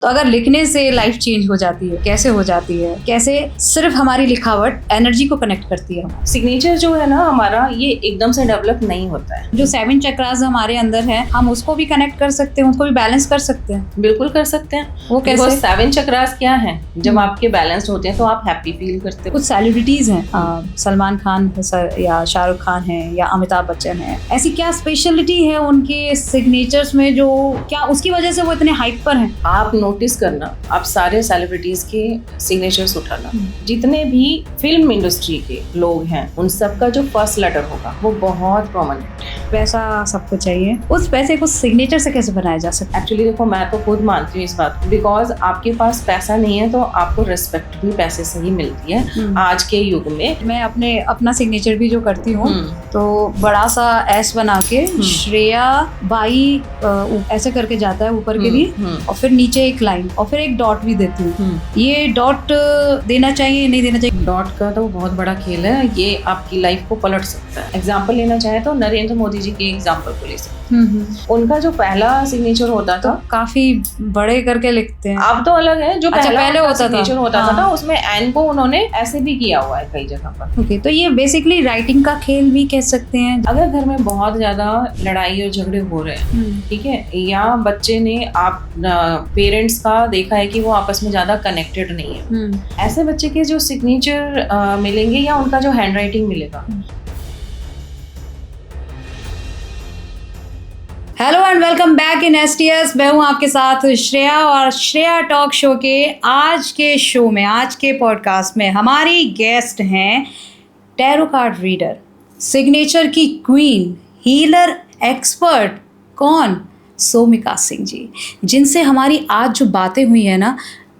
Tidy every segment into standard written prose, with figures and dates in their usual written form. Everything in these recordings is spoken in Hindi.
तो अगर लिखने से लाइफ चेंज हो जाती है, कैसे हो जाती है, कैसे सिर्फ हमारी लिखावट एनर्जी को कनेक्ट करती है। सिग्नेचर जो है ना हमारा, ये एकदम से डेवलप नहीं होता है। जो 7 चक्रास हमारे अंदर है, हम उसको भी कनेक्ट कर सकते हैं, उसको भी बैलेंस कर सकते हैं। बिल्कुल कर सकते हैं। वो कैसे? 7 चक्रास क्या है, जब आपके बैलेंस्ड होते हैं तो आप हैप्पी फील करते हो। कुछ सेलिब्रिटीज हैं, सलमान खान या शाहरुख खान है या अमिताभ बच्चन है, ऐसी क्या स्पेशलिटी है उनके सिग्नेचर्स में जो क्या उसकी वजह से वो इतने हाइप पर हैं? आप नोटिस करना, आप सारे सेलिब्रिटीज के सिग्नेचर्स उठाना, जितने भी फिल्म इंडस्ट्री के लोग हैं उन सबका जो फर्स्ट लेटर होगा वो बहुत प्रोमिनेंट है। पैसा सबको चाहिए, उस पैसे को सिग्नेचर से कैसे बनाया जा सकता है? एक्चुअली देखो, मैं तो खुद मानती हूँ इस बात को, बिकॉज आपके पास पैसा नहीं है तो आपको रिस्पेक्ट भी पैसे से ही मिलती है आज के युग में। मैं अपना सिग्नेचर भी जो करती हूँ तो बड़ा सा एस बना के श्रेया बाई ऐसे करके जाता है ऊपर के लिए, और फिर नीचे एक लाइन और फिर एक डॉट भी देती हूँ। ये डॉट देना चाहिए नहीं देना चाहिए? डॉट का तो बहुत बड़ा खेल है, ये आपकी लाइफ को पलट सकता है। एग्जाम्पल लेना चाहे तो नरेंद्र मोदी जी के एग्जाम्पल को ले सकते हैं। उनका जो पहला सिग्नेचर होता था, काफी बड़े करके लिखते हैं। अब तो अलग है, जो पहले होता सिग्नेचर होता था उसमें एन को उन्होंने ऐसे भी किया हुआ है कई जगह पर। ओके, तो ये बेसिकली राइटिंग का खेल भी कह सकते हैं। अगर घर में बहुत ज्यादा लड़ाई और झगड़े हो रहे हैं, ठीक है, या बच्चे ने आप पेरेंट्स का देखा है कि वो आपस में ज्यादा कनेक्टेड नहीं है, ऐसे बच्चे के जो सिग्नेचर मिलेंगे या उनका जो हैंड राइटिंग मिलेगा। Hello and welcome back in STS। मैं हूं आपके साथ श्रेया, और श्रेया टॉक शो के आज के शो में, आज के पॉडकास्ट में हमारी गेस्ट हैं टैरो कार्ड रीडर, सिग्नेचर की क्वीन, हीलर एक्सपर्ट, कौन? सोमिका सिंह जी, जिनसे हमारी आज जो बातें हुई है ना,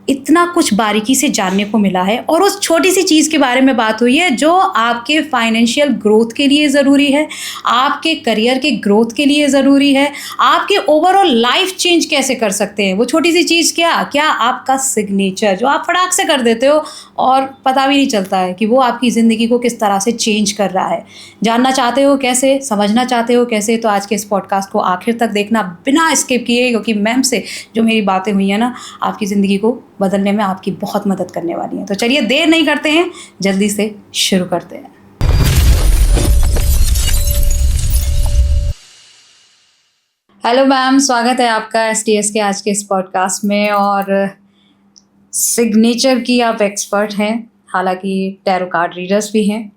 इतना कुछ बारीकी से जानने को मिला है, और उस छोटी सी चीज़ के बारे में बात हुई है जो आपके फाइनेंशियल ग्रोथ के लिए ज़रूरी है, आपके करियर के ग्रोथ के लिए ज़रूरी है, आपके ओवरऑल लाइफ चेंज कैसे कर सकते हैं। वो छोटी सी चीज़ क्या आपका सिग्नेचर, जो आप फटाक से कर देते हो और पता भी नहीं चलता है कि वो आपकी ज़िंदगी को किस तरह से चेंज कर रहा है। जानना चाहते हो कैसे, समझना चाहते हो कैसे, तो आज के इस पॉडकास्ट को आखिर तक देखना बिना स्किप किए, क्योंकि मैम से जो मेरी बातें हुई हैं ना, आपकी ज़िंदगी को बदलने में आपकी बहुत मदद करने वाली है। तो चलिए देर नहीं करते हैं, जल्दी से शुरू करते हैं। हेलो मैम, स्वागत है आपका STS के आज के इस पॉडकास्ट में। और सिग्नेचर की आप एक्सपर्ट हैं, हालांकि टैरो कार्ड रीडर्स भी हैं।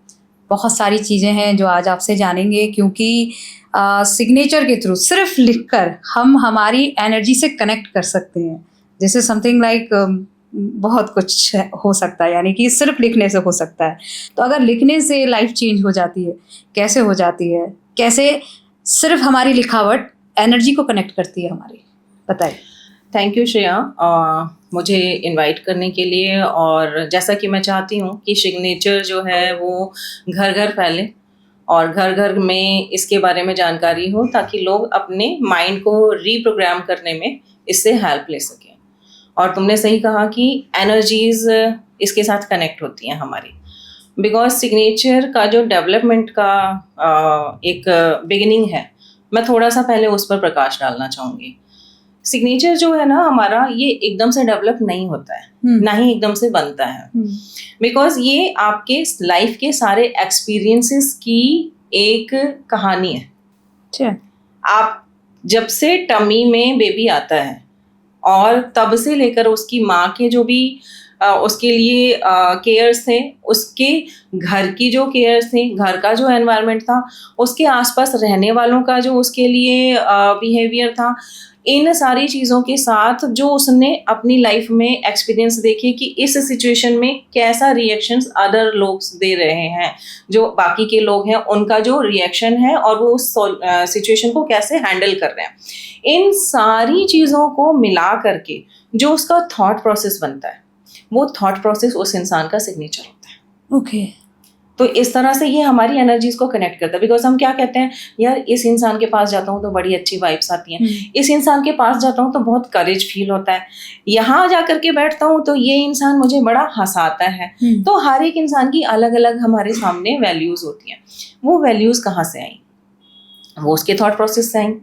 बहुत सारी चीज़ें हैं जो आज आपसे जानेंगे, क्योंकि सिग्नेचर के थ्रू सिर्फ लिखकर हम हमारी एनर्जी से कनेक्ट कर सकते हैं। दिस इज समथिंग लाइक बहुत कुछ हो सकता है, यानी कि सिर्फ लिखने से हो सकता है। तो अगर लिखने से लाइफ चेंज हो जाती है, कैसे हो जाती है, कैसे सिर्फ हमारी लिखावट एनर्जी को कनेक्ट करती है हमारी, बताइए। थैंक यू श्रेया, मुझे इनवाइट करने के लिए। और जैसा कि मैं चाहती हूँ कि सिग्नेचर जो है वो घर घर फैले और घर घर में इसके बारे में जानकारी हो, ताकि लोग अपने माइंड को रीप्रोग्राम करने में इससे हेल्प ले सकें। और तुमने सही कहा कि एनर्जीज इसके साथ कनेक्ट होती हैं हमारी, बिकॉज सिग्नेचर का जो डेवलपमेंट का एक बिगिनिंग है, मैं थोड़ा सा पहले उस पर प्रकाश डालना चाहूँगी। सिग्नेचर जो है ना हमारा, ये एकदम से डेवलप नहीं होता है, ना ही एकदम से बनता है, बिकॉज ये आपके लाइफ के सारे एक्सपीरियंसेस की एक कहानी है। आप जब से टमी में बेबी आता है और तब से लेकर उसकी माँ के जो भी उसके लिए केयर्स थे, उसके घर की जो केयर्स थे, घर का जो एनवायरनमेंट था, उसके आसपास रहने वालों का जो उसके लिए बिहेवियर था, इन सारी चीज़ों के साथ जो उसने अपनी लाइफ में एक्सपीरियंस देखे कि इस सिचुएशन में कैसा रिएक्शंस अदर लोग दे रहे हैं, जो बाकी के लोग हैं उनका जो रिएक्शन है और वो उस सिचुएशन को कैसे हैंडल कर रहे हैं, इन सारी चीज़ों को मिला करके जो उसका थॉट प्रोसेस बनता है, वो थॉट प्रोसेस उस इंसान का सिग्नेचर होता है। ओके। तो इस तरह से ये हमारी एनर्जीज को कनेक्ट करता है। बिकॉज हम क्या कहते हैं, यार इस इंसान के पास जाता हूँ तो बड़ी अच्छी वाइब्स आती हैं, इस इंसान के पास जाता हूँ तो बहुत करेज फील होता है, यहाँ जा करके बैठता हूँ तो ये इंसान मुझे बड़ा हंसाता है। तो हर एक इंसान की अलग अलग हमारे सामने वैल्यूज होती हैं। वो वैल्यूज कहाँ से आई? वो उसके थॉट प्रोसेस से आई।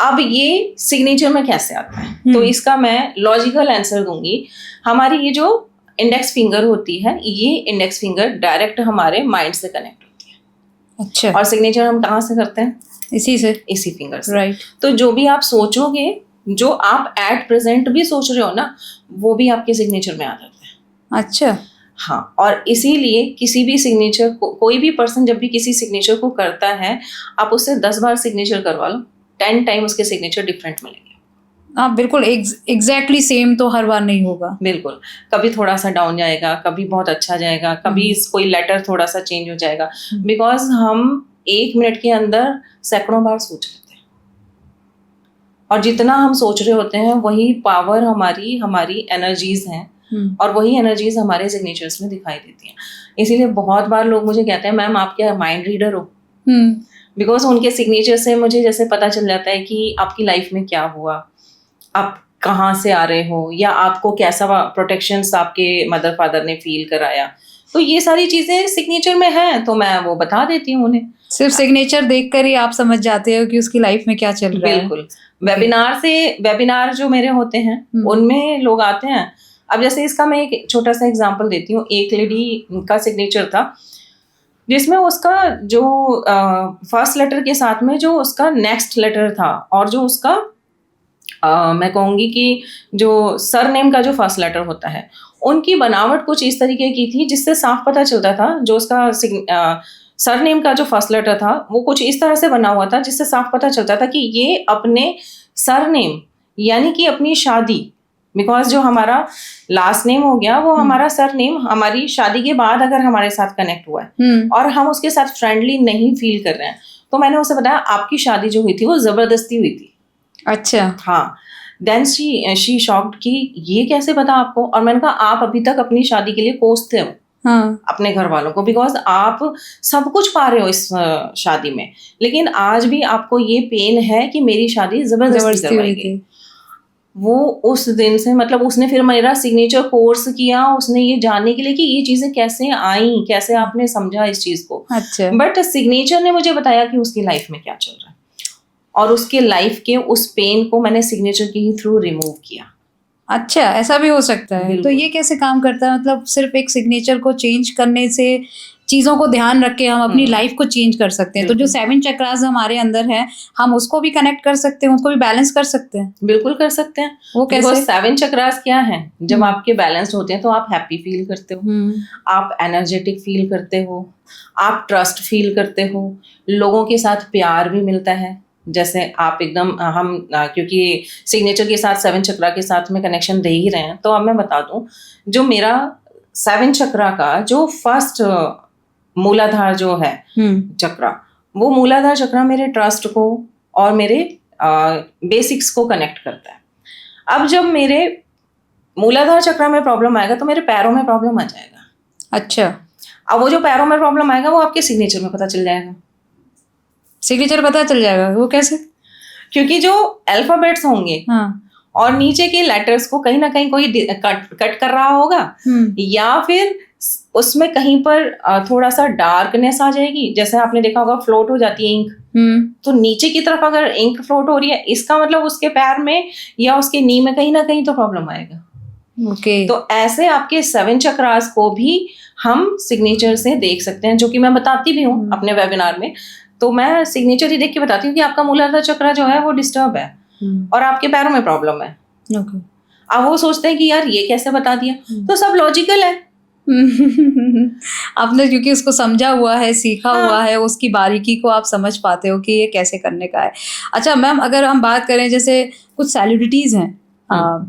अब ये सिग्नेचर में कैसे आता है, तो इसका मैं लॉजिकल आंसर दूंगी। हमारी ये जो इंडेक्स फिंगर होती है, ये इंडेक्स फिंगर डायरेक्ट हमारे माइंड से कनेक्ट होती है। अच्छा। और सिग्नेचर हम कहाँ से करते हैं? इसी फिंगर से। राइट। तो जो भी आप सोचोगे, जो आप एट प्रेजेंट भी सोच रहे हो ना, वो भी आपके सिग्नेचर में आ जाता है। अच्छा। हाँ, और इसीलिए किसी भी सिग्नेचर को, कोई भी पर्सन जब भी किसी सिग्नेचर को करता है, आप उससे 10 बार सिग्नेचर करवा लो, 10 टाइम उसके सिग्नेचर डिफरेंट मिलेंगे। हाँ बिल्कुल, एग्जैक्टली सेम तो हर बार नहीं होगा। बिल्कुल, कभी थोड़ा सा डाउन जाएगा, कभी बहुत अच्छा जाएगा, कभी कोई लेटर थोड़ा सा चेंज हो जाएगा, बिकॉज हम 1 मिनट के अंदर सैकड़ों बार सोच लेते हैं, और जितना हम सोच रहे होते हैं वही पावर हमारी एनर्जीज हैं, और वही एनर्जीज हमारे सिग्नेचर्स में दिखाई देती हैं। इसीलिए बहुत बार लोग मुझे कहते हैं, मैम आप क्या माइंड रीडर हो? बिकॉज उनके सिग्नेचर से मुझे जैसे पता चल जाता है कि आपकी लाइफ में क्या हुआ, आप कहाँ से आ रहे हो, या आपको कैसा प्रोटेक्शंस आपके मदर फादर ने फील कराया। तो ये सारी चीजें सिग्नेचर में हैं, तो मैं वो बता देती हूँ उन्हें। सिर्फ सिग्नेचर देखकर ही आप समझ जाते हो कि उसकी लाइफ में क्या चल रहा है? बिल्कुल। वेबिनार जो मेरे होते हैं, उनमें लोग आते हैं। अब जैसे इसका मैं एक छोटा सा एग्जांपल देती हूँ। एक लेडी का सिग्नेचर था जिसमें उसका जो फर्स्ट लेटर के साथ में जो उसका नेक्स्ट लेटर था, और जो उसका मैं कहूँगी कि जो सरनेम का जो फर्स्ट लेटर होता है, उनकी बनावट कुछ इस तरीके की थी जिससे साफ पता चलता था, जो उसका सरनेम का जो फर्स्ट लेटर था वो कुछ इस तरह से बना हुआ था जिससे साफ पता चलता था कि ये अपने सरनेम यानी कि अपनी शादी, बिकॉज जो हमारा लास्ट नेम हो गया वो हमारा सरनेम हमारी शादी के बाद अगर हमारे साथ कनेक्ट हुआ है और हम उसके साथ फ्रेंडली नहीं फील कर रहे हैं, तो मैंने उसे बताया आपकी शादी जो हुई थी वो जबरदस्ती हुई थी। अच्छा। हाँ। देन शी शॉक्ड कि ये कैसे पता आपको? और मैंने कहा आप अभी तक अपनी शादी के लिए कोसते हो अपने घर वालों को, बिकॉज आप सब कुछ पा रहे हो इस शादी में, लेकिन आज भी आपको ये पेन है कि मेरी शादी जबरदस्ती करवाई गई। वो उस दिन से मतलब उसने फिर मेरा सिग्नेचर कोर्स किया, उसने ये जानने के लिए कि ये चीजें कैसे आई, कैसे आपने समझा इस चीज को। अच्छा। बट सिग्नेचर ने मुझे बताया कि उसकी लाइफ में क्या चल रहा है, और उसके लाइफ के उस पेन को मैंने सिग्नेचर के ही थ्रू रिमूव किया। अच्छा, ऐसा भी हो सकता है। तो ये कैसे काम करता है? मतलब सिर्फ एक सिग्नेचर को चेंज करने से चीज़ों को ध्यान रख के हम अपनी लाइफ को चेंज कर सकते हैं। तो जो 7 चक्रास हमारे अंदर है, हम उसको भी कनेक्ट कर सकते हैं, उसको भी बैलेंस कर सकते हैं। बिल्कुल कर सकते हैं। वो कैसे? 7 चक्रास क्या है? जब आपके बैलेंस्ड होते हैं तो आप हैप्पी फील करते हो, आप एनर्जेटिक फील करते हो, आप ट्रस्ट फील करते हो, लोगों के साथ प्यार भी मिलता है। जैसे आप एकदम क्योंकि सिग्नेचर के साथ 7 चक्रा के साथ में कनेक्शन दे ही रहे हैं, तो अब मैं बता दूं, जो मेरा 7 चक्रा का जो फर्स्ट मूलाधार जो है चक्रा, वो मूलाधार चक्रा मेरे ट्रस्ट को और मेरे बेसिक्स को कनेक्ट करता है। अब जब मेरे मूलाधार चक्रा में प्रॉब्लम आएगा तो मेरे पैरों में प्रॉब्लम आ जाएगा। अच्छा। अब वो जो पैरों में प्रॉब्लम आएगा वो आपके सिग्नेचर में पता चल जाएगा। सिग्नेचर पता चल जाएगा? वो कैसे? क्योंकि जो अल्फाबेट्स होंगे और नीचे के लेटर्स को कहीं ना कहीं कोई कट कर रहा होगा, या फिर उसमें कहीं पर थोड़ा सा डार्कनेस आ जाएगी। जैसे आपने देखा होगा फ्लोट हो जाती है इंक, तो नीचे की तरफ अगर इंक फ्लोट हो रही है, इसका मतलब उसके पैर में या उसके नी में कहीं ना कहीं तो प्रॉब्लम आएगा। ओके। तो ऐसे आपके 7 चक्रास को भी हम सिग्नेचर से देख सकते हैं, जो कि मैं बताती भी हूँ अपने वेबिनार में। तो मैं सिग्नेचर ही देख के बताती हूँ कि आपका मूलाधार चक्र जो है वो डिस्टर्ब है और आपके पैरों में प्रॉब्लम है। अब वो सोचते हैं कि यार ये कैसे बता दिया, तो सब लॉजिकल है। आपने क्योंकि उसको समझा हुआ है, सीखा हुआ है, उसकी बारीकी को आप समझ पाते हो कि ये कैसे करने का है। अच्छा मैम, अगर हम बात करें जैसे कुछ सेलिब्रिटीज हैं,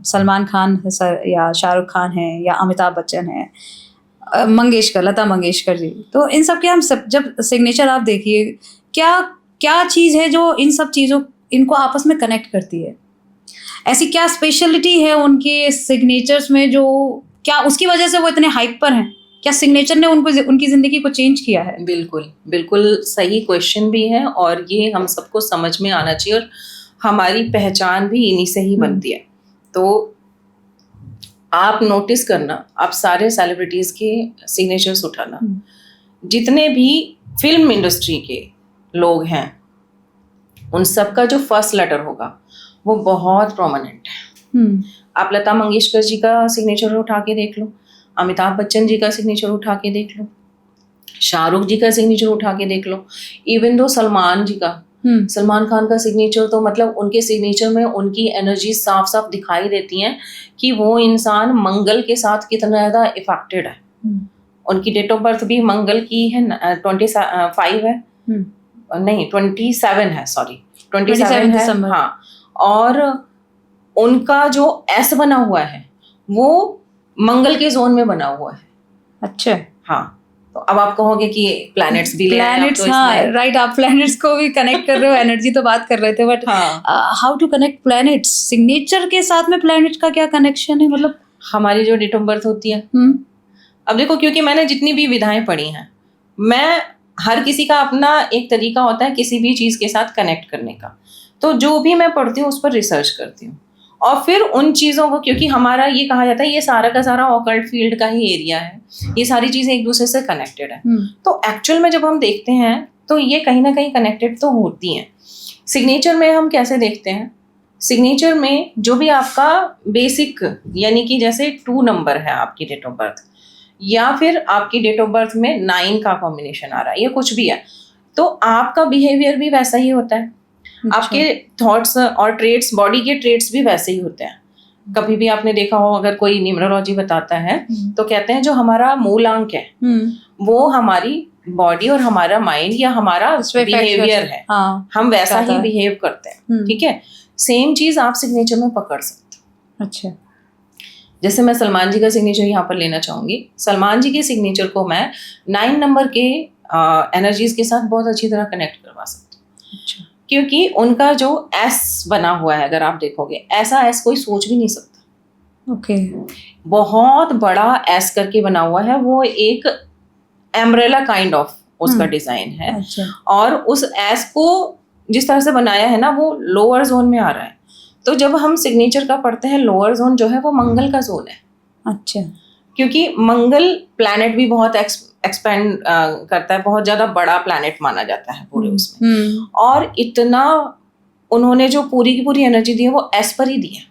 सलमान खान सर या शाहरुख खान है या अमिताभ बच्चन है, लता मंगेशकर जी, तो इन सब के हम सब जब सिग्नेचर आप देखिए, क्या चीज़ है जो इन सब चीज़ों इनको आपस में कनेक्ट करती है? ऐसी क्या स्पेशलिटी है उनके सिग्नेचर्स में जो क्या उसकी वजह से वो इतने हाइप पर हैं? क्या सिग्नेचर ने उनकी जिंदगी को चेंज किया है? बिल्कुल सही क्वेश्चन भी है, और ये हम सबको समझ में आना चाहिए, और हमारी पहचान भी इन्हीं से ही बनती है। तो आप नोटिस करना, आप सारे सेलिब्रिटीज के सिग्नेचर्स उठाना, जितने भी फिल्म इंडस्ट्री के लोग हैं उन सब का जो फर्स्ट लेटर होगा वो बहुत प्रोमिनेंट है। आप लता मंगेशकर जी का सिग्नेचर उठा के देख लो, अमिताभ बच्चन जी का सिग्नेचर उठा के देख लो, शाहरुख जी का सिग्नेचर उठा के देख लो, इवन दो सलमान जी का, सलमान खान का सिग्नेचर, तो मतलब उनके सिग्नेचर में उनकी एनर्जी साफ साफ दिखाई देती हैं कि वो इंसान मंगल के साथ कितना ज़्यादा इफेक्टेड है। उनकी डेट ऑफ बर्थ भी मंगल की है, 25 है, नहीं 27 है, सॉरी 27 है, हाँ। और उनका जो एस बना हुआ है वो मंगल के जोन में बना हुआ है। अच्छा, हाँ। तो अब आप कहोगे कि प्लैनेट्स भी प्लैनेट्स, हाँ राइट, आप प्लैनेट्स को भी कनेक्ट कर रहे हो, एनर्जी तो बात कर रहे थे, but how to connect planets signature के साथ में? प्लैनेट का क्या कनेक्शन है? मतलब हमारी जो डेट ऑफ बर्थ होती है, अब देखो, क्योंकि मैंने जितनी भी विधाएं पढ़ी हैं, मैं हर किसी का अपना एक तरीका होता है किसी भी चीज़ के साथ कनेक्ट करने का, तो जो भी मैं पढ़ती हूँ उस पर रिसर्च करती हूँ और फिर उन चीज़ों को, क्योंकि हमारा ये कहा जाता है ये सारा का सारा ऑकल्ट फील्ड का ही एरिया है, ये सारी चीज़ें एक दूसरे से कनेक्टेड है, तो एक्चुअल में जब हम देखते हैं तो ये कहीं ना कहीं कनेक्टेड तो होती हैं। सिग्नेचर में हम कैसे देखते हैं? सिग्नेचर में जो भी आपका बेसिक, यानी कि जैसे 2 नंबर है आपकी डेट ऑफ बर्थ, या फिर आपकी डेट ऑफ बर्थ में 9 का कॉम्बिनेशन आ रहा है, ये कुछ भी है, तो आपका बिहेवियर भी वैसा ही होता है। अच्छा। आपके थॉट्स और ट्रेट्स, बॉडी के ट्रेट्स भी वैसे ही होते हैं। कभी भी आपने देखा हो, अगर कोई न्यूमरोलॉजी बताता है तो कहते हैं जो हमारा मूलांक है वो हमारी बॉडी और हमारा माइंड या हमारा बिहेवियर है, हम वैसा ही बिहेव करते हैं, ठीक है। सेम चीज आप सिग्नेचर में पकड़ सकते हो। अच्छा, जैसे मैं सलमान जी का सिग्नेचर यहाँ पर लेना चाहूंगी। सलमान जी के सिग्नेचर को मैं 9 नंबर के एनर्जीज के साथ बहुत अच्छी तरह कनेक्ट करवा सकती हूँ। अच्छा। क्योंकि उनका जो एस बना हुआ है, अगर आप देखोगे, ऐसा एस कोई सोच भी नहीं सकता। ओके। बहुत बड़ा एस करके बना हुआ है, वो एक एम्ब्रेला काइंड ऑफ उसका डिजाइन है। अच्छा। और उस एस को जिस तरह से बनाया है ना, वो लोअर जोन में आ रहा है, तो जब हम सिग्नेचर का पढ़ते हैं, लोअर जोन जो है वो मंगल का जोन है। अच्छा। क्योंकि मंगल प्लैनेट भी बहुत एक्सपेंड करता है, बहुत ज्यादा बड़ा प्लैनेट माना जाता है पूरे उसमें, और इतना उन्होंने जो पूरी की पूरी एनर्जी दी है वो एस पर ही दी है।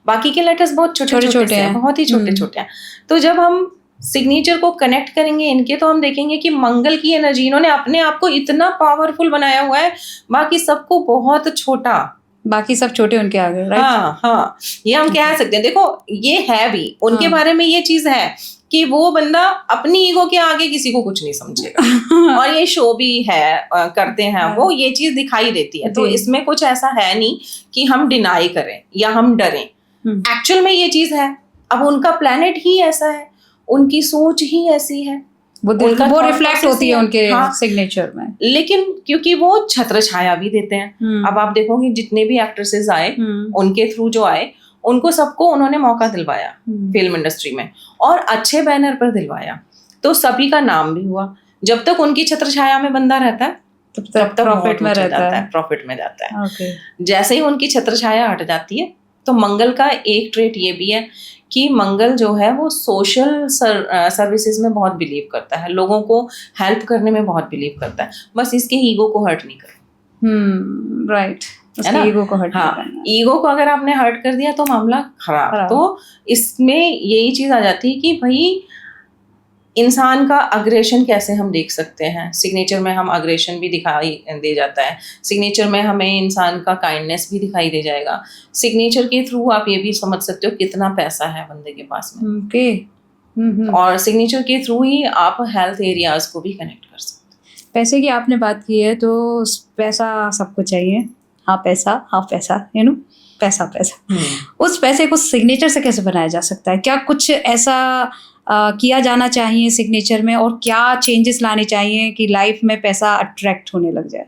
बाकी के लेटर्स बहुत छोटे छोटे हैं, बहुत ही छोटे छोटे हैं। तो जब हम सिग्नेचर को कनेक्ट करेंगे इनके, तो हम देखेंगे कि मंगल की एनर्जी इन्होंने अपने आप को इतना पावरफुल बनाया हुआ है, बाकी सबको बहुत छोटा, बाकी सब छोटे उनके आगे, राइट? हाँ, ये हम कह सकते हैं। देखो, ये है भी उनके बारे में ये चीज है कि वो बंदा अपनी ईगो के आगे किसी को कुछ नहीं समझेगा और ये शो भी है, करते हैं वो, ये चीज दिखाई देती है। तो इसमें कुछ ऐसा है नहीं कि हम डिनाई करें या हम डरें, एक्चुअल में ये चीज है। अब उनका प्लैनेट ही ऐसा है, उनकी सोच ही ऐसी है, वो रिफ्लेक्ट होती है उनके सिग्नेचर में। लेकिन क्योंकि वो छत्र छाया भी देते हैं। अब आप देखोगे जितने भी एक्ट्रेसेस आए, उनके थ्रू जो आए, उनको सबको उन्होंने मौका दिलवाया फिल्म इंडस्ट्री में, और अच्छे बैनर पर दिलवाया, तो सभी का नाम भी हुआ। जब तक उनकी छत्र छाया में बंदा रहता है तब तक प्रॉफिट में रहता है, प्रॉफिट में जाता है। okay. जैसे ही उनकी छत्र छाया हट जाती है, तो मंगल का एक ट्रेट ये भी है कि मंगल जो है वो सोशल सर्विसेज में बहुत बिलीव करता है, लोगों को हेल्प करने में बहुत बिलीव करता है, बस इसके ईगो को हर्ट नहीं करो। राइट, ईगो को हर्ट, हाँ, ईगो को अगर आपने हर्ट कर दिया तो मामला खराब। तो इसमें यही चीज आ जाती है कि भाई इंसान का अग्रेशन कैसे हम देख सकते हैं। सिग्नेचर में हम अग्रेशन भी दिखाई दे जाता है, सिग्नेचर में हमें इंसान का काइंडनेस भी दिखाई दे जाएगा। सिग्नेचर के थ्रू आप ये भी समझ सकते हो कितना पैसा है बंदे के पास में। और सिग्नेचर के थ्रू ही आप हेल्थ एरियाज को भी कनेक्ट कर सकते हैं। पैसे की आपने बात की है, तो पैसा सबको चाहिए, हाँ पैसा, पैसा। उस पैसे को सिग्नेचर से कैसे बनाया जा सकता है? क्या कुछ ऐसा किया जाना चाहिए सिग्नेचर में, और क्या चेंजेस लाने चाहिए कि लाइफ में पैसा अट्रैक्ट होने लग जाए?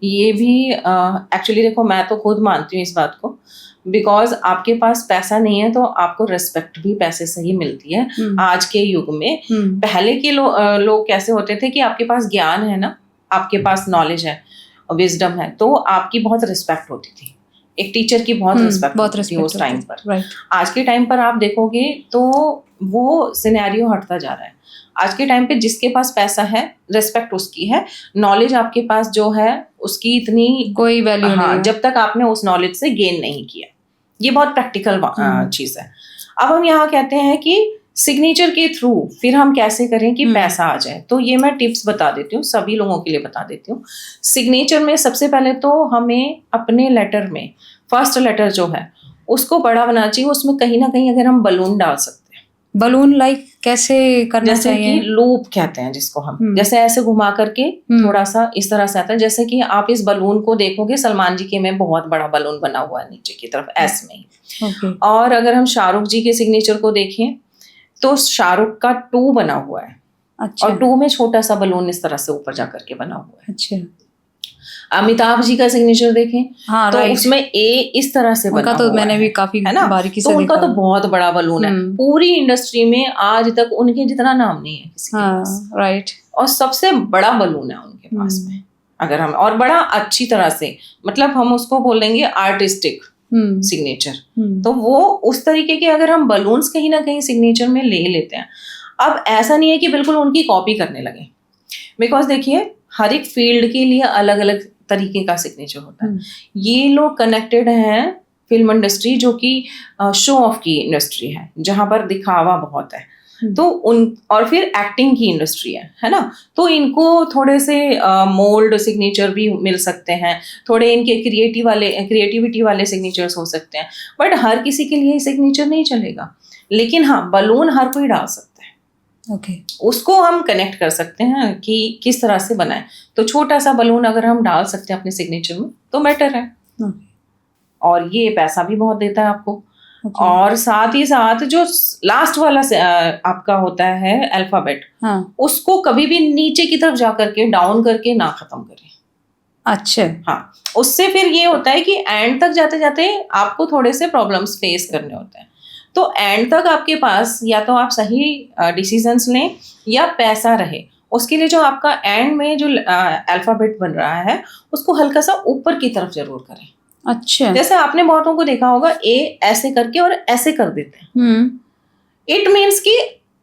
ये भी एक्चुअली देखो, मैं तो खुद मानती हूँ इस बात को, बिकॉज आपके पास पैसा नहीं है तो आपको रिस्पेक्ट भी पैसे से ही मिलती है। आज के युग में पहले के लोग कैसे होते थे कि आपके पास ज्ञान है ना, आपके पास नॉलेज है, विजडम है, तो आपकी बहुत रिस्पेक्ट होती थी। एक टीचर की बहुत रिस्पेक्ट होती थी उस टाइम पर। आज के टाइम पर आप देखोगे तो वो सिनेरियो हटता जा रहा है। आज के टाइम पे जिसके पास पैसा है, रिस्पेक्ट उसकी है, नॉलेज आपके पास जो है उसकी इतनी कोई वैल्यू नहीं है। जब तक आपने उस नॉलेज से गेन नहीं किया। ये बहुत प्रैक्टिकल चीज है। अब हम यहाँ कहते हैं कि सिग्नेचर के थ्रू फिर हम कैसे करें कि पैसा आ जाए। तो ये मैं टिप्स बता देती हूँ, सभी लोगों के लिए बता देती हूँ। सिग्नेचर में सबसे पहले तो हमें अपने लेटर में फर्स्ट लेटर जो है उसको बड़ा बनाना चाहिए। उसमें कहीं ना कहीं अगर हम बलून डाल सकते हैं। बलून लाइक कैसे करना जैसे चाहिए? कि लूप कहते हैं जिसको हम, जैसे ऐसे घुमा करके थोड़ा सा इस तरह से आता है। जैसे कि आप इस बलून को देखोगे, सलमान जी के में बहुत बड़ा बलून बना हुआ है नीचे की तरफ एस में ही। और अगर हम शाहरुख जी के सिग्नेचर को देखें तो शाहरुख का 2 बना हुआ है। अच्छा। और 2 में छोटा सा बलून इस तरह से ऊपर जा करके बना हुआ है। अच्छा। अमिताभ जी का सिग्नेचर देखें तो उसमें ए इस तरह से बना तो हुआ मैंने है, भी काफी है ना? बारीकी से तो उनका देखा। तो बहुत बड़ा बलून है। पूरी इंडस्ट्री में आज तक उनके जितना नाम नहीं है किसी के पास। राइट। और सबसे बड़ा बलून है उनके पास में। अगर हम और बड़ा अच्छी तरह से, मतलब हम उसको बोलेंगे आर्टिस्टिक सिग्नेचर। तो वो उस तरीके के अगर हम बलून्स कहीं ना कहीं सिग्नेचर में ले लेते हैं। अब ऐसा नहीं है कि बिल्कुल उनकी कॉपी करने लगे, बिकॉज देखिए हर एक फील्ड के लिए अलग अलग तरीके का सिग्नेचर होता है। ये लोग कनेक्टेड हैं फिल्म इंडस्ट्री, जो कि शो ऑफ की इंडस्ट्री है, जहां पर दिखावा बहुत है। तो और फिर एक्टिंग की इंडस्ट्री है ना? तो इनको थोड़े से मोल्ड सिग्नेचर भी मिल सकते हैं, थोड़े इनके क्रिएटिविटी वाले सिग्नेचर्स हो सकते हैं। बट हर किसी के लिए सिग्नेचर नहीं चलेगा। लेकिन हाँ, बलून हर कोई डाल सकता है। उसको हम कनेक्ट कर सकते हैं कि किस तरह से बनाएं। तो छोटा सा बलून अगर हम डाल सकते हैं अपने सिग्नेचर में तो बेटर है। और ये पैसा भी बहुत देता है आपको। और साथ ही साथ जो लास्ट वाला आपका होता है अल्फाबेट, उसको कभी भी नीचे की तरफ जाकर के डाउन करके ना खत्म करें। अच्छा। हाँ, उससे फिर ये होता है कि एंड तक जाते जाते आपको थोड़े से प्रॉब्लम्स फेस करने होते हैं। तो एंड तक आपके पास या तो आप सही डिसीजंस लें या पैसा रहे। उसके लिए जो आपका एंड में जो अल्फाबेट बन रहा है उसको हल्का सा ऊपर की तरफ जरूर करें। अच्छा। जैसे आपने बहुतों को देखा होगा, ए ऐसे करके और ऐसे कर देते हैं। इट मीन्स कि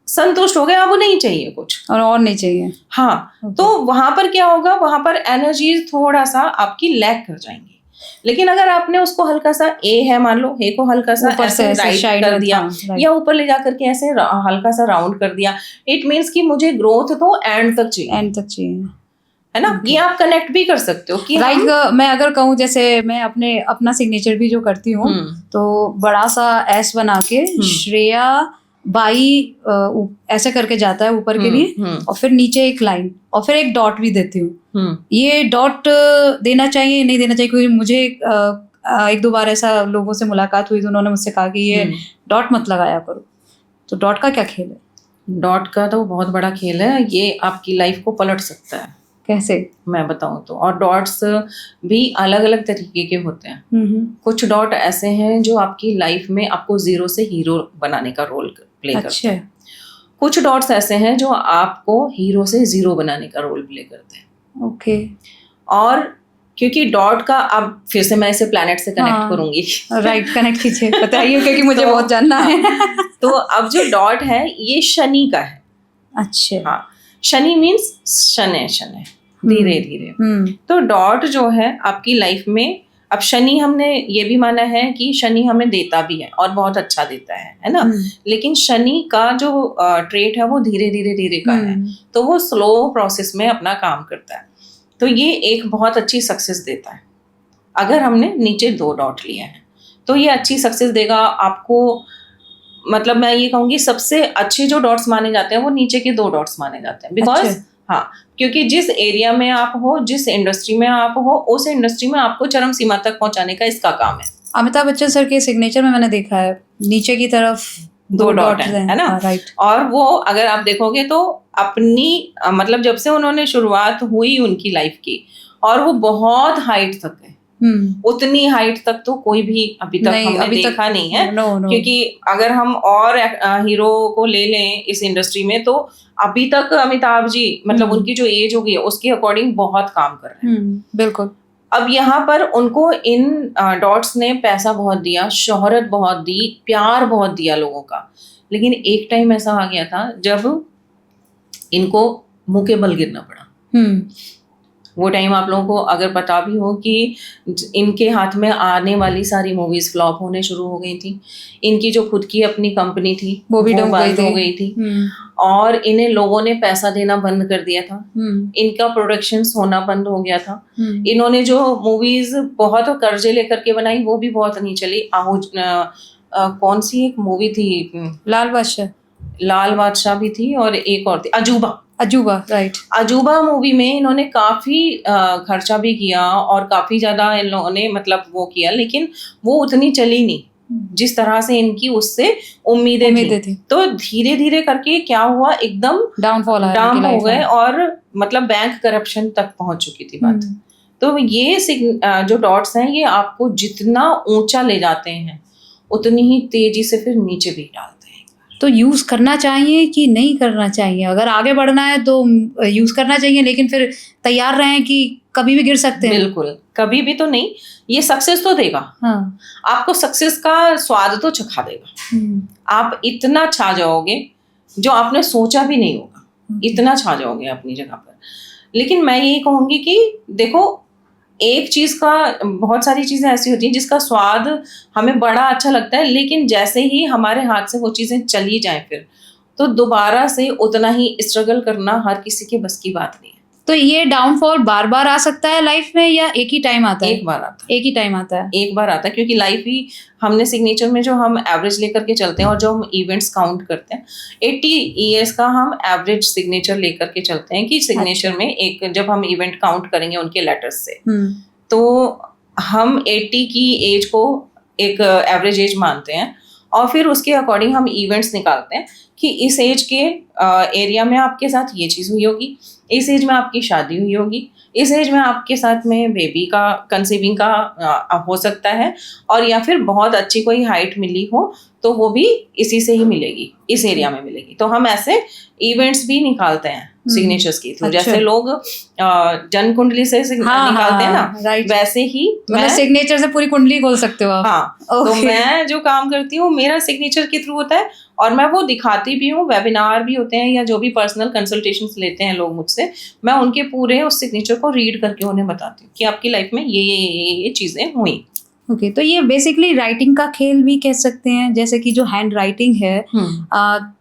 संतुष्ट हो गए, अब नहीं चाहिए कुछ और नहीं चाहिए। हाँ। तो वहां पर क्या होगा, वहां पर एनर्जी थोड़ा सा आपकी लैक कर जाएंगी। लेकिन अगर आपने उसको हल्का सा ए है, मान लो ए को हल्का सा ऐसे राइट कर दिया या ऊपर ले जाकर के ऐसे हल्का सा राउंड कर दिया, इट मीन्स कि मुझे ग्रोथ तो एंड तक चाहिए, है ना? ये आप कनेक्ट भी कर सकते हो कि मैं अगर कहूँ, जैसे मैं अपना सिग्नेचर भी जो करती हूँ तो बड़ा सा एस बना के श्रेया बाई ऐसे करके जाता है ऊपर के लिए, और फिर नीचे एक लाइन और फिर एक डॉट भी देती हूँ। ये डॉट देना चाहिए नहीं देना चाहिए, क्योंकि मुझे एक दो बार ऐसा लोगों से मुलाकात हुई तो उन्होंने मुझसे कहा कि ये डॉट मत लगाया करो। तो डॉट का क्या खेल है? डॉट का तो बहुत बड़ा खेल है, ये आपकी लाइफ को पलट सकता है। कैसे मैं बताऊं तो? और डॉट्स भी अलग अलग तरीके के होते हैं। कुछ डॉट ऐसे हैं जो आपकी लाइफ में आपको जीरो से हीरो बनाने का रोल प्ले करते हैं। कुछ डॉट्स ऐसे हैं जो आपको हीरो से जीरो बनाने का रोल प्ले करते हैं। ओके। और क्योंकि डॉट का, अब फिर से मैं इसे प्लैनेट से कनेक्ट करूंगी। राइट, कनेक्ट कीजिए, बताइए, क्योंकि मुझे बहुत जानना है। तो अब जो डॉट है ये शनि का है। अच्छा। हाँ, शनि मीन्स शनै धीरे धीरे। तो डॉट जो है आपकी लाइफ में, अब शनि हमने ये भी माना है कि शनि हमें देता भी है और बहुत अच्छा देता है ना? लेकिन शनि का जो ट्रेट है वो धीरे धीरे का है, तो वो स्लो प्रोसेस में अपना काम करता है। तो ये एक बहुत अच्छी सक्सेस देता है। अगर हमने नीचे 2 डॉट लिया है तो ये अच्छी सक्सेस देगा आपको। मतलब मैं ये कहूँगी सबसे अच्छे जो डॉट्स माने जाते हैं वो नीचे के 2 डॉट्स माने जाते हैं। बिकॉज हाँ, क्योंकि जिस एरिया में आप हो, जिस इंडस्ट्री में आप हो, उस इंडस्ट्री में आपको चरम सीमा तक पहुंचाने का इसका काम है। अमिताभ बच्चन सर के सिग्नेचर में मैंने देखा है नीचे की तरफ 2 डॉट है ना? राइट। और वो अगर आप देखोगे तो अपनी मतलब जब से उन्होंने शुरुआत हुई उनकी लाइफ की, और वो बहुत हाइट तक गए। उतनी हाइट तक तो कोई भी अभी तक हमने देखा नहीं है। क्योंकि अगर हम और हीरो को ले लें इस इंडस्ट्री में तो अभी तक अमिताभ जी, मतलब उनकी जो एज हो गई है उसके अकॉर्डिंग बहुत काम कर रहे हैं। बिल्कुल। अब यहाँ पर उनको इन डॉट्स ने पैसा बहुत दिया, शोहरत बहुत दी, प्यार बहुत दिया लोगों का, लेकिन एक टाइम ऐसा आ गया था जब इनको मुंह के बल गिरना पड़ा। वो टाइम आप लोगों को अगर पता भी हो कि इनके हाथ में आने वाली सारी मूवीज फ्लॉप होने शुरू हो गई थी, इनकी जो खुद की अपनी कंपनी थी वो भी बंद हो गई थी, और इन्हें लोगों ने पैसा देना बंद कर दिया था, इनका प्रोडक्शन होना बंद हो गया था। इन्होंने जो मूवीज बहुत कर्जे लेकर के बनाई वो भी बहुत नहीं चली। कौन सी एक मूवी थी, लाल बादशाह भी थी और एक और थी अजूबा, राइट। अजूबा मूवी में इन्होंने काफी खर्चा भी किया और काफी ज्यादा इन लोगों ने मतलब वो किया, लेकिन वो उतनी चली नहीं जिस तरह से इनकी उससे उम्मीदें थी। तो धीरे धीरे करके क्या हुआ, एकदम डाउन हो गए और मतलब बैंक करप्शन तक पहुंच चुकी थी बात। तो ये जो डॉट्स हैं ये आपको जितना ऊंचा ले जाते हैं उतनी ही तेजी से फिर नीचे भी डालते हैं। तो यूज करना चाहिए कि नहीं करना चाहिए? अगर आगे बढ़ना है तो यूज करना चाहिए, लेकिन फिर तैयार रहें कि कभी भी गिर सकते हैं। बिल्कुल, कभी भी तो नहीं, ये सक्सेस तो देगा। हाँ। आपको सक्सेस का स्वाद तो चखा देगा। आप इतना छा जाओगे जो आपने सोचा भी नहीं होगा, इतना छा जाओगे अपनी जगह पर। लेकिन मैं यही कहूंगी कि देखो, एक चीज का, बहुत सारी चीजें ऐसी होती हैं जिसका स्वाद हमें बड़ा अच्छा लगता है, लेकिन जैसे ही हमारे हाथ से वो चीजें चली जाए फिर तो दोबारा से उतना ही स्ट्रगल करना हर किसी के बस की बात नहीं है। तो ये डाउनफॉल बार बार आ सकता है लाइफ में या एक ही टाइम आता है? एक बार आता है। एक ही टाइम आता है? एक बार आता है, क्योंकि लाइफ ही हमने सिग्नेचर में जो हम एवरेज लेकर के चलते हैं और जो हम इवेंट्स काउंट करते हैं 80 ईयर्स का हम एवरेज सिग्नेचर लेकर के चलते हैं कि सिग्नेचर में एक जब हम इवेंट काउंट करेंगे उनके लेटर्स से तो हम 80 की एज को एक एवरेज एज मानते हैं और फिर उसके अकॉर्डिंग हम इवेंट्स निकालते हैं कि इस एज के एरिया में आपके साथ ये चीज़ हुई होगी, इस एज में आपकी शादी हुई होगी, इस एज में आपके साथ में बेबी का कंसीविंग का हो सकता है, और या फिर बहुत अच्छी कोई हाइट मिली हो तो वो भी इसी से ही मिलेगी, इस एरिया में मिलेगी। तो हम ऐसे इवेंट्स भी निकालते हैं सिग्नेचर्स के थ्रू। जैसे लोग जन्म कुंडली से निकालते हैं ना, वैसे ही मतलब सिग्नेचर से पूरी कुंडली खोल सकते हो आप। हाँ, तो मैं जो काम करती हूँ मेरा सिग्नेचर के थ्रू होता है और मैं वो दिखाती भी हूँ। वेबिनार भी होते हैं या जो भी पर्सनल कंसल्टेशंस लेते हैं लोग मुझसे, मैं उनके पूरे उस सिग्नेचर को रीड करके उन्हें बताती हूँ कि आपकी लाइफ में ये चीजें हुई। ओके, तो ये बेसिकली राइटिंग का खेल भी कह सकते हैं। जैसे कि जो हैंड राइटिंग है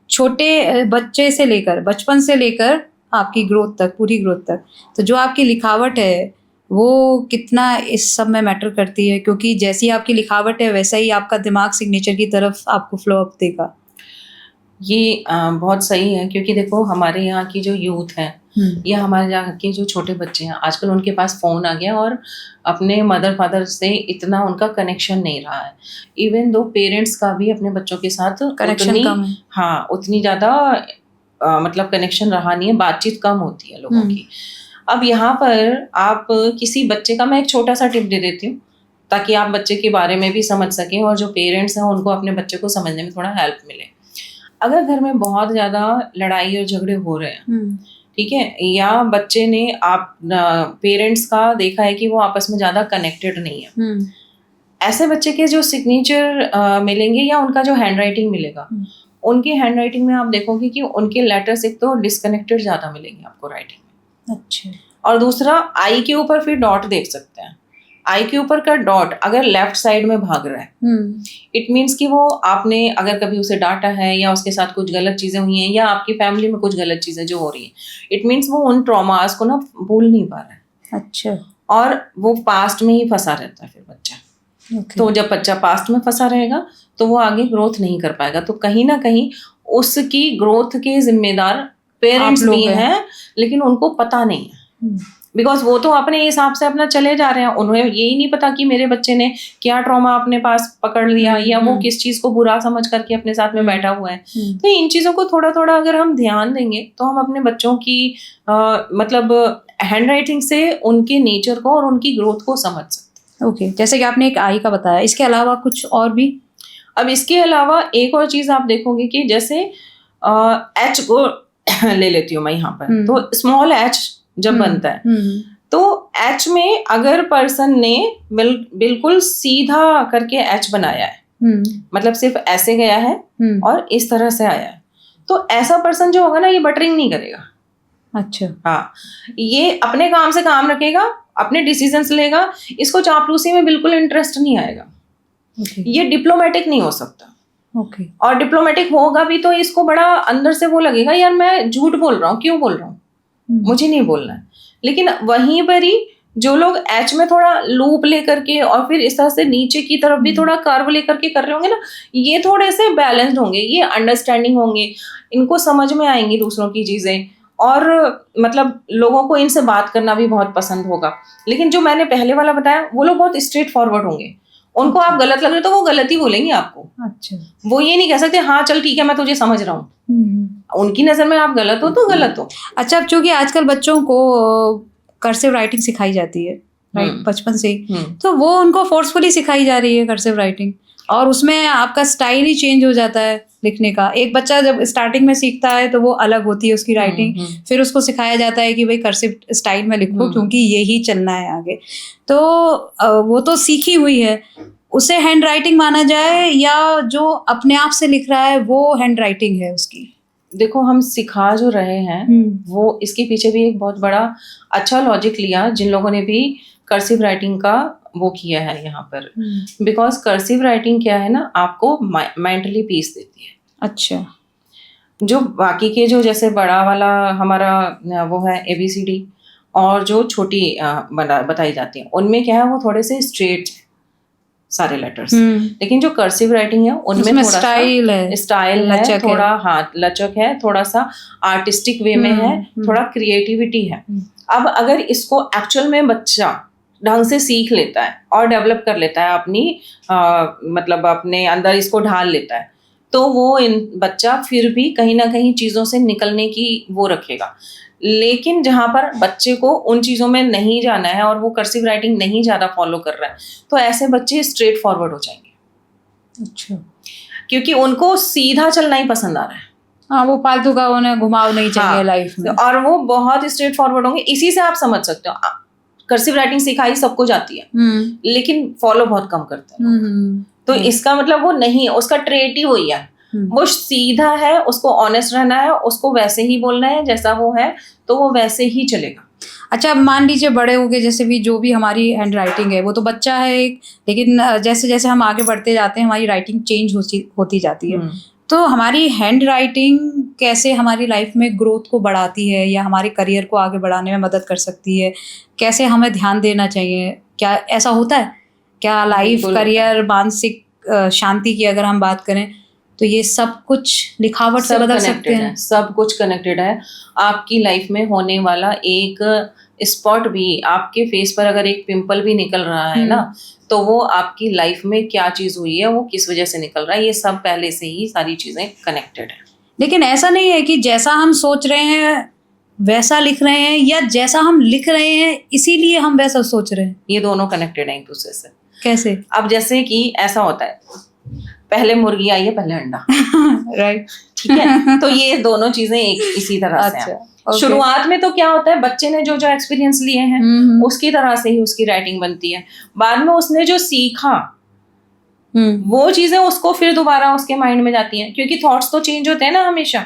छोटे बच्चे से लेकर, बचपन से लेकर आपकी ग्रोथ तक, पूरी ग्रोथ तक, तो जो आपकी लिखावट है वो कितना इस सब में मैटर करती है? क्योंकि जैसी आपकी लिखावट है वैसा ही आपका दिमाग सिग्नेचर की तरफ आपको फ्लो अप देगा। ये बहुत सही है, क्योंकि देखो हमारे यहाँ की जो यूथ है या हमारे यहाँ के जो छोटे बच्चे हैं आजकल उनके पास फ़ोन आ गया और अपने मदर फादर से इतना उनका कनेक्शन नहीं रहा है। इवन दो पेरेंट्स का भी अपने बच्चों के साथ कनेक्शन कम है। हाँ, उतनी ज़्यादा मतलब कनेक्शन रहा नहीं है, बातचीत कम होती है लोगों की। अब यहाँ पर आप किसी बच्चे का, मैं एक छोटा सा टिप दे देती हूँ ताकि आप बच्चे के बारे में भी समझ सकें और जो पेरेंट्स हैं उनको अपने बच्चे को समझने में थोड़ा हेल्प मिले। अगर घर में बहुत ज़्यादा लड़ाई और झगड़े हो रहे हैं, ठीक है, या बच्चे ने आप पेरेंट्स का देखा है कि वो आपस में ज़्यादा कनेक्टेड नहीं है, ऐसे बच्चे के जो सिग्नेचर मिलेंगे या उनका जो हैंड राइटिंग मिलेगा, उनके हैंड राइटिंग में आप देखोगे कि उनके लेटर्स एक तो डिस्कनेक्टेड ज़्यादा मिलेंगे आपको राइटिंग में। अच्छा। और दूसरा, आई के ऊपर फिर डॉट देख सकते हैं। आई के ऊपर का डॉट अगर लेफ्ट साइड में भाग रहा है, इट मीन्स कि वो आपने अगर कभी उसे डांटा है या उसके साथ कुछ गलत चीजें हुई हैं या आपकी फैमिली में कुछ गलत चीजें जो हो रही हैं, इट मीन्स वो उन ट्रॉमास को ना भूल नहीं पा रहा है। अच्छा। और वो पास्ट में ही फंसा रहता है फिर बच्चा। तो जब बच्चा पास्ट में फंसा रहेगा तो वो आगे ग्रोथ नहीं कर पाएगा। तो कहीं ना कहीं उसकी ग्रोथ के जिम्मेदार पेरेंट्स भी हैं, लेकिन उनको पता नहीं है, बिकॉज वो तो अपने हिसाब से अपना चले जा रहे हैं। उन्हें यही नहीं पता कि मेरे बच्चे ने क्या ट्रॉमा अपने पास पकड़ लिया या वो किस चीज को बुरा समझ करके अपने साथ में बैठा हुआ है। तो इन चीजों को थोड़ा थोड़ा अगर हम ध्यान देंगे तो हम अपने बच्चों की मतलब हैंड राइटिंग से उनके नेचर को और उनकी ग्रोथ को समझ सकते हैं। ओके, जैसे कि आपने एक आई का बताया, इसके अलावा कुछ और भी? अब इसके अलावा एक और चीज आप देखोगे कि जैसे एच को ले लेती हूँ मैं यहाँ पर, तो स्मॉल एच जब बनता है तो एच में अगर पर्सन ने बिल्कुल सीधा करके एच बनाया है, मतलब सिर्फ ऐसे गया है और इस तरह से आया है, तो ऐसा पर्सन जो होगा ना, ये बटरिंग नहीं करेगा। अच्छा। हाँ, ये अपने काम से काम रखेगा, अपने डिसीजंस लेगा, इसको चापलूसी में बिल्कुल इंटरेस्ट नहीं आएगा। ये डिप्लोमेटिक नहीं हो सकता। और डिप्लोमेटिक होगा भी तो इसको बड़ा अंदर से वो लगेगा, यार मैं झूठ बोल रहा हूँ, क्यों बोल रहा हूँ, मुझे नहीं बोलना है। लेकिन वहीं पर ही जो लोग एच में थोड़ा लूप लेकर के और फिर इस तरह से नीचे की तरफ भी थोड़ा कर्व लेकर के कर रहे होंगे ना, ये थोड़े से बैलेंस्ड होंगे, ये अंडरस्टैंडिंग होंगे, इनको समझ में आएंगी दूसरों की चीजें, और मतलब लोगों को इनसे बात करना भी बहुत पसंद होगा। लेकिन जो मैंने पहले वाला बताया, वो लोग बहुत स्ट्रेट फॉरवर्ड होंगे, उनको आप गलत लग रहे तो वो गलत ही बोलेंगे आपको। अच्छा। वो ये नहीं कह सकते हाँ चल ठीक है मैं तुझे समझ रहा हूँ। उनकी नजर में आप गलत हो तो गलत हो। अच्छा, अब चूंकि आजकल बच्चों को कर्सिव राइटिंग सिखाई जाती है, राइट, बचपन से ही, तो वो उनको फोर्सफुली सिखाई जा रही है कर्सिव राइटिंग, और उसमें आपका स्टाइल ही चेंज हो जाता है लिखने का। एक बच्चा जब स्टार्टिंग में सीखता है तो वो अलग होती है उसकी राइटिंग, फिर उसको सिखाया जाता है कि भाई कर्सिव स्टाइल में लिखो क्योंकि यही चलना है आगे। तो वो तो सीखी हुई है, उसे हैंड राइटिंग माना जाए या जो अपने आप से लिख रहा है वो हैंड राइटिंग है उसकी? देखो, हम सिखा जो रहे हैं वो इसके पीछे भी एक बहुत बड़ा अच्छा लॉजिक लिया जिन लोगों ने भी कर्सिव राइटिंग का वो किया है यहाँ पर। बिकॉज कर्सिव राइटिंग क्या है ना, आपको मेंटली पीस देती है। अच्छा। जो बाकी के जो जैसे बड़ा वाला हमारा वो है ABCD और जो छोटी बताई जाती है, उनमें क्या है वो थोड़े से स्ट्रेट सारे लेटर्स, लेकिन जो कर्सिव राइटिंग है उनमें थोड़ा स्टाइल है, थोड़ा हाँ लचक है, थोड़ा सा आर्टिस्टिक वे में है, थोड़ा क्रिएटिविटी है। अब अगर इसको एक्चुअल में बच्चा ढंग से सीख लेता है और डेवलप कर लेता है अपनी मतलब अपने अंदर इसको ढाल लेता है, तो वो बच्चा फिर भी कहीं ना कहीं चीज़ों से निकलने की वो रखेगा। लेकिन जहाँ पर बच्चे को उन चीज़ों में नहीं जाना है और वो कर्सिव राइटिंग नहीं ज़्यादा फॉलो कर रहा है, तो ऐसे बच्चे स्ट्रेट फॉरवर्ड हो जाएंगे। अच्छा। क्योंकि उनको सीधा चलना ही पसंद आ रहा है। हाँ, वो फालतू का उन्हें घुमाव नहीं चाहिए लाइफ में, और वो बहुत स्ट्रेट फॉरवर्ड होंगे। इसी से आप समझ सकते हो, कर्सिव राइटिंग सिखाई सबको जाती है लेकिन फॉलो बहुत कम करते हैं। तो इसका मतलब वो नहीं, उसका ट्रेट ही वही है, वो सीधा है, उसको ऑनेस्ट रहना है, उसको वैसे ही बोलना है जैसा वो है, तो वो वैसे ही चलेगा। अच्छा, अब मान लीजिए बड़े हो गए, जैसे भी जो भी हमारी हैंड राइटिंग है वो तो बच्चा है एक, लेकिन जैसे जैसे हम आगे बढ़ते जाते हैं हमारी राइटिंग चेंज होती जाती है। तो हमारी हैंड राइटिंग कैसे हमारी लाइफ में ग्रोथ को बढ़ाती है या हमारे करियर को आगे बढ़ाने में मदद कर सकती है? कैसे हमें ध्यान देना चाहिए? क्या ऐसा होता है क्या लाइफ, करियर, मानसिक शांति की अगर हम बात करें तो ये सब कुछ लिखावट से बदल सकते हैं? सब कुछ कनेक्टेड है। आपकी लाइफ में होने वाला एक स्पॉट भी, आपके फेस पर अगर एक पिंपल भी निकल रहा है ना, तो वो आपकी लाइफ में क्या चीज़ हुई है, वो किस वजह से निकल रहा है, ये सब पहले से ही सारी चीज़ें कनेक्टेड है। लेकिन ऐसा नहीं है कि जैसा हम सोच रहे हैं वैसा लिख रहे हैं, या जैसा हम लिख रहे हैं इसीलिए हम वैसा सोच रहे हैं। ये दोनों कनेक्टेड हैं एक दूसरे से। कैसे? अब जैसे कि ऐसा होता है, पहले मुर्गी आई है पहले अंडा राइट, ठीक है, तो ये दोनों चीजें एक इसी तरह से हैं। शुरुआत में तो क्या होता है, बच्चे ने जो जो एक्सपीरियंस लिए हैं उसकी तरह से ही उसकी राइटिंग बनती है। बाद में उसने जो सीखा वो चीजें उसको फिर दोबारा उसके माइंड में जाती हैं, क्योंकि थॉट्स तो चेंज होते हैं ना हमेशा।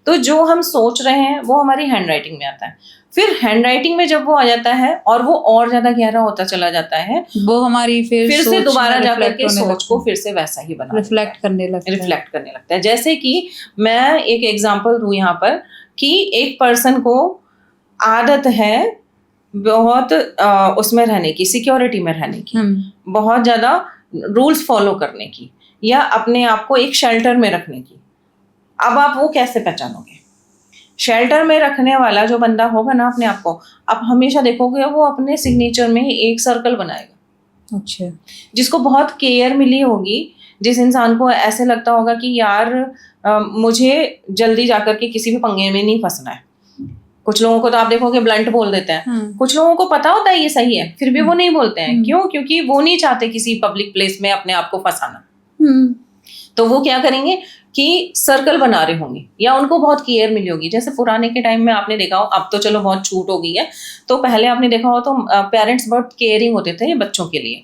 तो जो हम सोच रहे हैं वो हमारी हैंड राइटिंग में आता है, फिर हैंड राइटिंग में जब वो आ जाता है और वो और ज्यादा गहरा होता चला जाता है, वो हमारी फिर से दोबारा जाकर के सोच को फिर से वैसा ही बना रिफ्लेक्ट करने लगता है। जैसे कि मैं एक एग्जांपल दूं यहाँ पर, कि एक पर्सन को आदत है बहुत उसमें रहने की, सिक्योरिटी में रहने की, बहुत ज्यादा रूल्स फॉलो करने की, या अपने आप को एक शेल्टर में रखने की। अब आप वो कैसे पहचानोगे? शेल्टर में रखने वाला जो बंदा होगा ना अपने आप को, आप हमेशा देखोगे वो अपने सिग्नेचर में एक सर्कल बनाएगा। अच्छा। जिसको बहुत केयर मिली होगी, जिस इंसान को ऐसे लगता होगा कि यार मुझे जल्दी जाकर के किसी भी पंगे में नहीं फंसना है। कुछ लोगों को तो आप देखोगे ब्लंट बोल देते हैं, कुछ लोगों को पता होता है ये सही है, फिर भी वो नहीं बोलते हैं। क्यों? क्योंकि वो नहीं चाहते किसी पब्लिक प्लेस में अपने आप को फंसाना। तो वो क्या करेंगे कि सर्कल बना रहे होंगे या उनको बहुत केयर मिली होगी। जैसे पुराने के टाइम में आपने देखा हो, अब तो चलो बहुत छूट हो गई है, तो पहले आपने देखा हो तो पेरेंट्स बहुत केयरिंग होते थे बच्चों के लिए।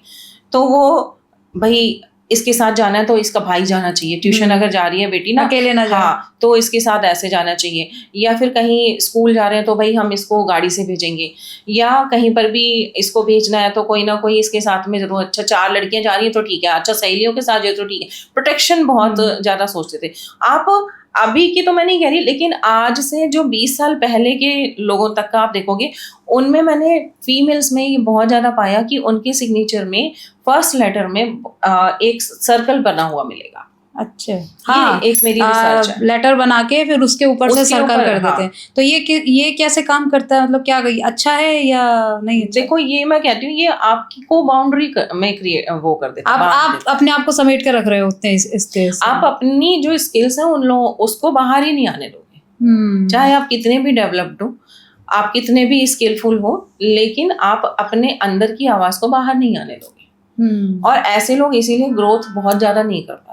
तो वो भाई इसके साथ जाना है तो इसका भाई जाना चाहिए, ट्यूशन अगर जा रही है बेटी ना, अकेले ना जाए। हाँ, तो इसके साथ ऐसे जाना चाहिए। या फिर कहीं स्कूल जा रहे हैं तो भाई हम इसको गाड़ी से भेजेंगे, या कहीं पर भी इसको भेजना है तो कोई ना कोई इसके साथ में जरूर। अच्छा 4 लड़कियां जा रही हैं तो ठीक है, अच्छा सहेलियों के साथ जाए तो ठीक है। प्रोटेक्शन बहुत ज्यादा सोचते थे। आप अभी की तो मैं नहीं कह रही, लेकिन आज से जो 20 साल पहले के लोगों तक का आप देखोगे, उनमें मैंने फीमेल्स में ये बहुत ज्यादा पाया कि उनके सिग्नेचर में फर्स्ट लेटर में एक सर्कल बना हुआ मिलेगा। अच्छा, हाँ, एक मेरी रिसर्च है। लेटर बना के फिर उसके ऊपर से सर्कल कर देते हैं। तो ये कैसे काम करता है, मतलब क्या अच्छा है या नहीं? देखो ये मैं कहती हूँ, ये आपको बाउंड्री में क्रिएट वो कर देता है। आप अपने आप को समेट के रख रहे होते हैं इसके। आप अपनी जो स्किल्स हैं उन लोगों उसको बाहर ही नहीं आने दोगे। चाहे आप कितने भी डेवलप्ड हो, आप कितने भी स्किलफुल हो, लेकिन आप अपने अंदर की आवाज को बाहर नहीं आने दोगे। और ऐसे लोग इसीलिए ग्रोथ बहुत ज्यादा नहीं कर पाते।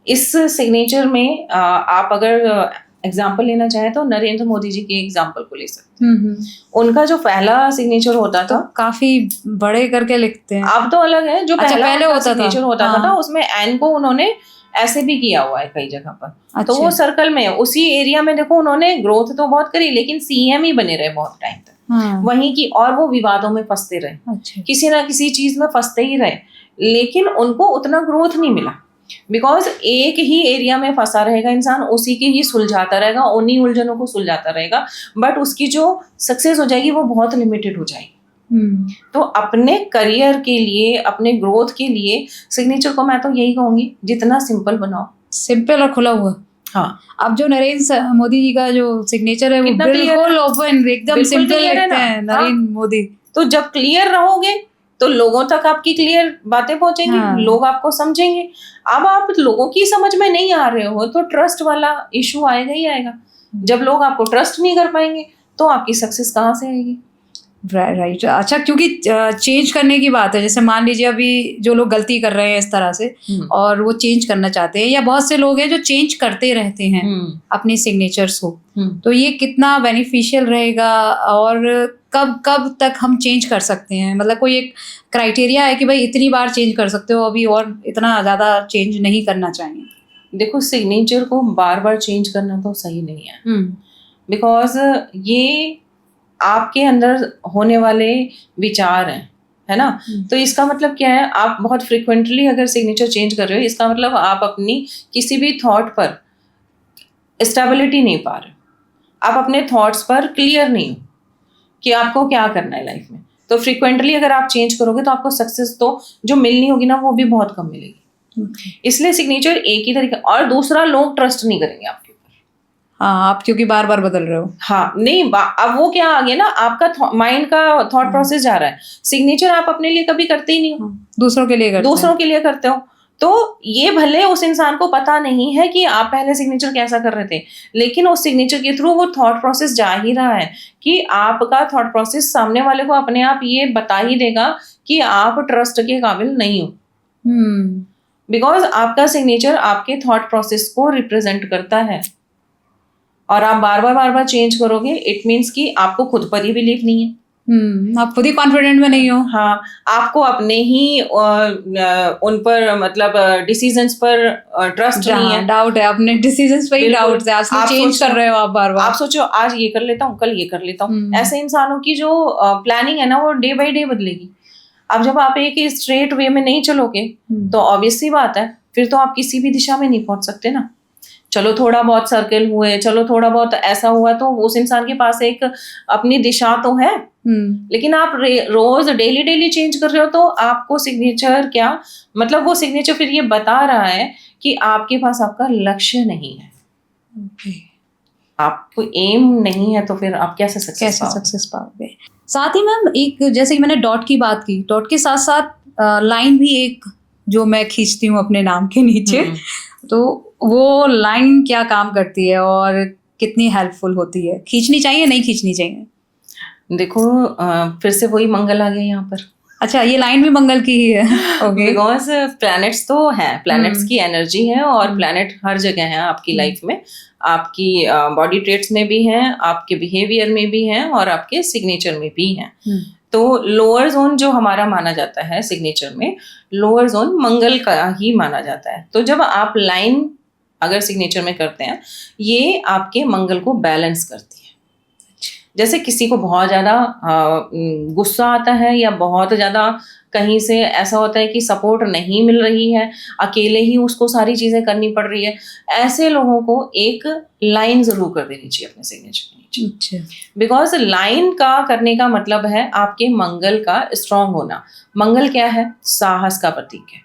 इस सिग्नेचर में आप अगर एग्जाम्पल लेना चाहें तो नरेंद्र मोदी जी के एग्जाम्पल को ले सकते हैं। उनका जो पहला सिग्नेचर होता था, काफी बड़े करके लिखते हैं। अब तो अलग है। जो पहले होता सिग्नेचर होता था उसमें एन को उन्होंने ऐसे भी किया हुआ है कई जगह पर। अच्छा। तो वो सर्कल में उसी एरिया में देखो उन्होंने ग्रोथ तो बहुत करी, लेकिन सीएम ही बने रहे बहुत टाइम तक। वहीं की, और वो विवादों में फंसते रहे। अच्छा। किसी ना किसी चीज में फंसते ही रहे, लेकिन उनको उतना ग्रोथ नहीं मिला। बिकॉज एक ही एरिया में फंसा रहेगा इंसान, उसी की ही सुलझाता रहेगा, उन्हीं उलझनों को सुलझाता रहेगा, बट उसकी जो सक्सेस हो जाएगी वो बहुत लिमिटेड हो जाएगी। तो अपने करियर के लिए, अपने ग्रोथ के लिए सिग्नेचर को मैं तो यही कहूंगी, जितना सिंपल बनाओ, सिंपल और खुला हुआ। हाँ, अब जो नरेंद्र मोदी जी का जो सिग्नेचर है वो बिल्कुल ओपन, एकदम सिंपल लिखते हैं नरेंद्र मोदी। तो जब क्लियर रहोगे तो लोगों तक आपकी क्लियर बातें पहुंचेंगी। लोग आपको समझेंगे। अब आप लोगों की समझ में नहीं आ रहे हो तो ट्रस्ट वाला इशू आएगा ही आएगा। जब लोग आपको ट्रस्ट नहीं कर पाएंगे तो आपकी सक्सेस कहाँ से आएगी? राइट। अच्छा, क्योंकि चेंज करने की बात है, जैसे मान लीजिए अभी जो लोग गलती कर रहे हैं इस तरह से और वो चेंज करना चाहते हैं, या बहुत से लोग हैं जो चेंज करते रहते हैं अपनी सिग्नेचर्स को, तो ये कितना बेनिफिशियल रहेगा और कब तक हम चेंज कर सकते हैं? मतलब कोई एक क्राइटेरिया है कि भाई इतनी बार चेंज कर सकते हो, अभी और इतना ज़्यादा चेंज नहीं करना चाहिए? देखो, सिग्नेचर को बार बार चेंज करना तो सही नहीं है, बिकॉज ये आपके अंदर होने वाले विचार हैं, है ना? तो इसका मतलब क्या है? आप बहुत फ्रिक्वेंटली अगर सिग्नेचर चेंज कर रहे हो, इसका मतलब आप अपनी किसी भी थॉट पर स्टेबिलिटी नहीं पा रहे हो। आप अपने थॉट्स पर क्लियर नहीं हो कि आपको क्या करना है लाइफ में। तो फ्रिक्वेंटली अगर आप चेंज करोगे तो आपको सक्सेस तो जो मिलनी होगी ना, वो भी बहुत कम मिलेगी। इसलिए सिग्नेचर एक ही तरीके, और दूसरा, लोग ट्रस्ट नहीं करेंगे आपके। हाँ, आप क्योंकि बार बार बदल रहे हो। हाँ, नहीं, अब वो क्या आ गया ना, आपका माइंड का थॉट प्रोसेस जा रहा है। सिग्नेचर आप अपने लिए कभी करते ही नहीं हो, दूसरों के लिए करते हो। तो ये भले उस इंसान को पता नहीं है कि आप पहले सिग्नेचर कैसा कर रहे थे, लेकिन उस सिग्नेचर के थ्रू वो थॉट प्रोसेस जा ही रहा है कि आपका थॉट प्रोसेस सामने वाले को अपने आप ये बता ही देगा कि आप ट्रस्ट के काबिल नहीं हो। बिकॉज आपका सिग्नेचर आपके थॉट प्रोसेस को रिप्रेजेंट करता है, और आप बार बार चेंज करोगे, इट मीन्स कि आपको खुद पर ही बिलीव नहीं है। आप खुद ही कॉन्फिडेंट में नहीं हो। हाँ, आपको अपने ही उन पर, मतलब डिसीजंस पर ट्रस्ट नहीं है, डाउट है, अपने डिसीजंस पे ही डाउट है, आप चेंज कर रहे हो आप बार बार। आप सोचो आज ये कर लेता हूँ, कल ये कर लेता हूँ। ऐसे इंसानों की जो प्लानिंग है ना, वो डे बाई डे बदलेगी। अब जब आप एक स्ट्रेट वे में नहीं चलोगे तो ऑब्वियस सी बात है, फिर तो आप किसी भी दिशा में नहीं पहुंच सकते ना। चलो थोड़ा बहुत सर्कल हुए, चलो थोड़ा बहुत ऐसा हुआ, तो उस इंसान के पास एक अपनी दिशा तो है। लेकिन आप रोज डेली चेंज कर रहे हो तो आपको सिग्नेचर क्या, मतलब वो सिग्नेचर फिर ये बता रहा है कि आपके पास आपका लक्ष्य नहीं है। आपको एम नहीं है, तो फिर आप कैसे सक्सेस पाओगे? साथ ही मैम, एक जैसे कि मैंने डॉट की बात की, डॉट के साथ साथ लाइन भी एक जो मैं खींचती हूँ अपने नाम के नीचे, तो वो लाइन क्या काम करती है और कितनी हेल्पफुल होती है? खींचनी चाहिए, नहीं खींचनी चाहिए? देखो, फिर से वही मंगल आ गया यहाँ पर। अच्छा, ये लाइन भी मंगल की ही है। ओके। बिकॉज प्लैनेट्स तो हैं, प्लैनेट्स की एनर्जी है और हम्म। प्लैनेट हर जगह है आपकी लाइफ में, आपकी बॉडी ट्रेट्स में भी हैं, आपके बिहेवियर में भी हैं और आपके सिग्नेचर में भी हैं। तो लोअर जोन जो हमारा माना जाता है सिग्नेचर में, लोअर जोन मंगल का ही माना जाता है। तो जब आप लाइन अगर सिग्नेचर में करते हैं, ये आपके मंगल को बैलेंस करती है। जैसे किसी को बहुत ज़्यादा गुस्सा आता है या बहुत ज़्यादा कहीं से ऐसा होता है कि सपोर्ट नहीं मिल रही है, अकेले ही उसको सारी चीज़ें करनी पड़ रही है, ऐसे लोगों को एक लाइन ज़रूर कर देनी चाहिए अपने सिग्नेचर के नीचे। अच्छा। बिकॉज लाइन का करने का मतलब है आपके मंगल का स्ट्रांग होना। मंगल क्या है? साहस का प्रतीक है।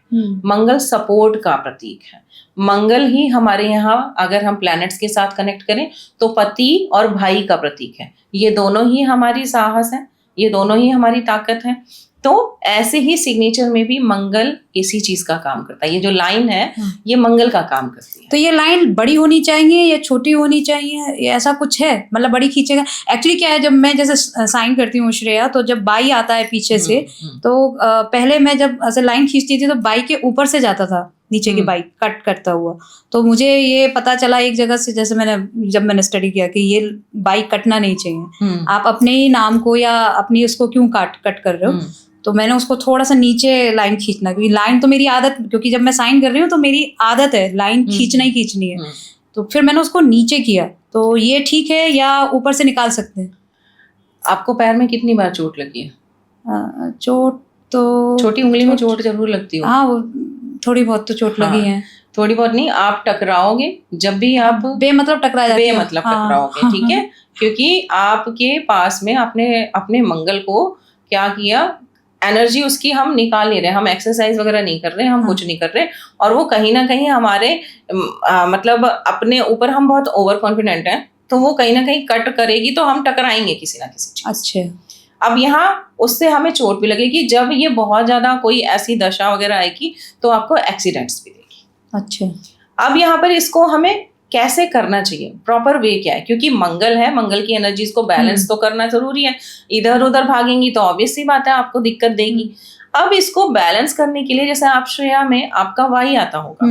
मंगल सपोर्ट का प्रतीक है। मंगल ही हमारे यहाँ अगर हम प्लैनेट्स के साथ कनेक्ट करें तो पति और भाई का प्रतीक है। ये दोनों ही हमारी साहस है, ये दोनों ही हमारी ताकत है। तो ऐसे ही सिग्नेचर में भी मंगल इसी चीज का काम करता है। ये जो लाइन है ये मंगल का काम करती है। तो ये लाइन बड़ी होनी चाहिए या छोटी होनी चाहिए, या ऐसा कुछ है? मतलब बड़ी खींचेगा? एक्चुअली क्या है, जब मैं जैसे साइन करती हूँ श्रेया, तो जब बाई आता है पीछे से, तो पहले मैं जब ऐसे लाइन खींचती थी तो बाई के ऊपर से जाता था नीचे की बाई कट करता हुआ। तो मुझे ये पता चला एक जगह से, जैसे जब मैंने स्टडी किया कि ये बाई कटना नहीं चाहिए, आप अपने ही नाम को या अपनी उसको क्यों कट कर रहे हो। तो मैंने उसको थोड़ा सा नीचे लाइन खींचना, क्योंकि लाइन तो मेरी आदत, क्योंकि जब मैं साइन कर रही हूँ तो मेरी आदत है लाइन खींचना ही खींचनी है। तो फिर मैंने उसको नीचे किया। तो ये ठीक है या ऊपर से निकाल सकते हैं? आपको पैर में कितनी बार चोट लगी है? चोट तो छोटी उंगली में चोट जरूर लगती हो। हाँ, वो थोड़ी बहुत तो चोट लगी है। थोड़ी बहुत नहीं, आप टकराओगे जब भी आप बेमतलब टकरा जाते हो। बेमतलब टकराओगे, ठीक है, क्योंकि आपके पास में आपने अपने मंगल को क्या किया, एनर्जी उसकी हम निकाल नहीं रहे, हम एक्सरसाइज वगैरह नहीं कर रहे, हम कुछ नहीं कर रहे, और वो कहीं ना कहीं हमारे मतलब अपने ऊपर हम बहुत ओवर कॉन्फिडेंट हैं, तो वो कहीं ना कहीं कट करेगी तो हम टकराएंगे किसी ना किसी चीज। अच्छा। अब यहाँ उससे हमें चोट भी लगेगी। जब ये बहुत ज्यादा कोई ऐसी दशा वगैरह आएगी तो आपको एक्सीडेंट्स भी देगी। अच्छा। अब यहाँ पर इसको हमें कैसे करना चाहिए, प्रॉपर वे क्या है, क्योंकि मंगल है, मंगल की एनर्जीज को बैलेंस तो करना जरूरी है। इधर उधर भागेंगी तो ऑब्वियस सी बात है आपको दिक्कत देगी। अब इसको बैलेंस करने के लिए, जैसे आप श्रेया में आपका वाई आता होगा,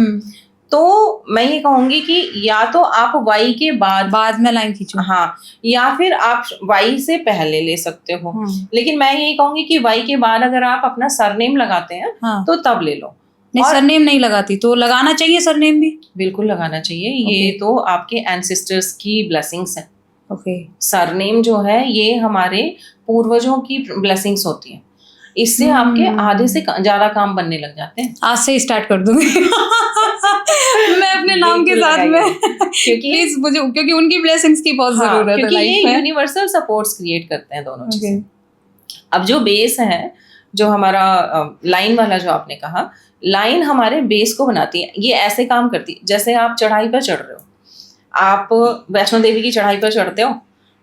तो मैं ये कहूंगी कि या तो आप वाई के बाद में लाइन खींचो, हाँ, या फिर आप वाई से पहले ले सकते हो। लेकिन मैं यही कहूंगी कि वाई के बाद अगर आप अपना सरनेम लगाते हैं तो तब ले लो। नहीं, सरनेम नहीं लगाती तो लगाना चाहिए सरनेम भी? बिल्कुल लगाना चाहिए। ये तो आपके एंसेस्टर्स की ब्लेसिंग्स हैं। ओके। सरनेम जो है ये हमारे पूर्वजों की ब्लेसिंग्स होती है। इससे आपके आधे से ज्यादा काम बनने लग जाते हैं। आज से स्टार्ट कर दूंगी मैं अपने नाम के साथ में, क्योंकि मुझे, क्योंकि उनकी ब्लेसिंग्स की बहुत जरूरत है, क्योंकि ये यूनिवर्सल सपोर्ट्स क्रिएट करते हैं दोनों चीजें। अब जो बेस है, जो हमारा लाइन वाला जो आपने कहा, लाइन हमारे बेस को बनाती है। ये ऐसे काम करती है जैसे आप चढ़ाई पर चढ़ रहे हो, आप वैष्णो देवी की चढ़ाई पर चढ़ते हो,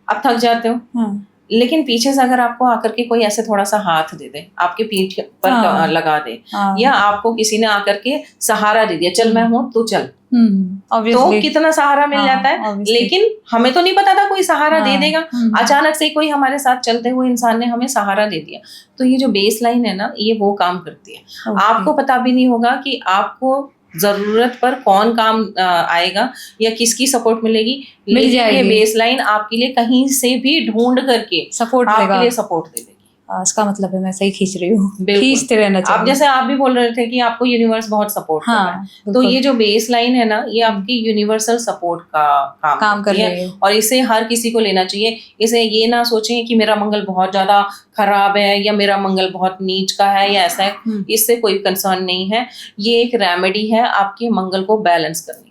आप थक जाते हो, लेकिन पीछे से अगर आपको आकर के कोई ऐसे थोड़ा सा हाथ दे दे, आपके पीठ पर लगा दे, या आपको किसी ने आकर के सहारा दे दिया, चल मैं हूं तू चल, तो कितना सहारा मिल जाता है। लेकिन हमें तो नहीं पता था कोई सहारा दे देगा, अचानक से कोई हमारे साथ चलते हुए इंसान ने हमें सहारा दे दिया। तो ये जो बेस लाइन है ना, ये वो काम करती है। आपको पता भी नहीं होगा कि आपको जरूरत पर कौन काम आएगा या किसकी सपोर्ट मिलेगी, मिल जाएगी। ये बेस लाइन आपके लिए कहीं से भी ढूंढ करके सपोर्ट आपके लिए सपोर्ट दे देगी। इसका मतलब है मैं सही खींच रही हूँ, खींचते रहना चाहिए। आप जैसे आप भी बोल रहे थे कि आपको यूनिवर्स बहुत सपोर्ट कर रहा है, तो ये जो बेस लाइन है ना, ये आपकी यूनिवर्सल सपोर्ट का काम कर रही है, और इसे हर किसी को लेना चाहिए। इसे ये ना सोचें कि मेरा मंगल बहुत ज्यादा खराब है या मेरा मंगल बहुत नीच का है या ऐसा है, इससे कोई कंसर्न नहीं है। ये एक रेमेडी है आपके मंगल को बैलेंस करने की।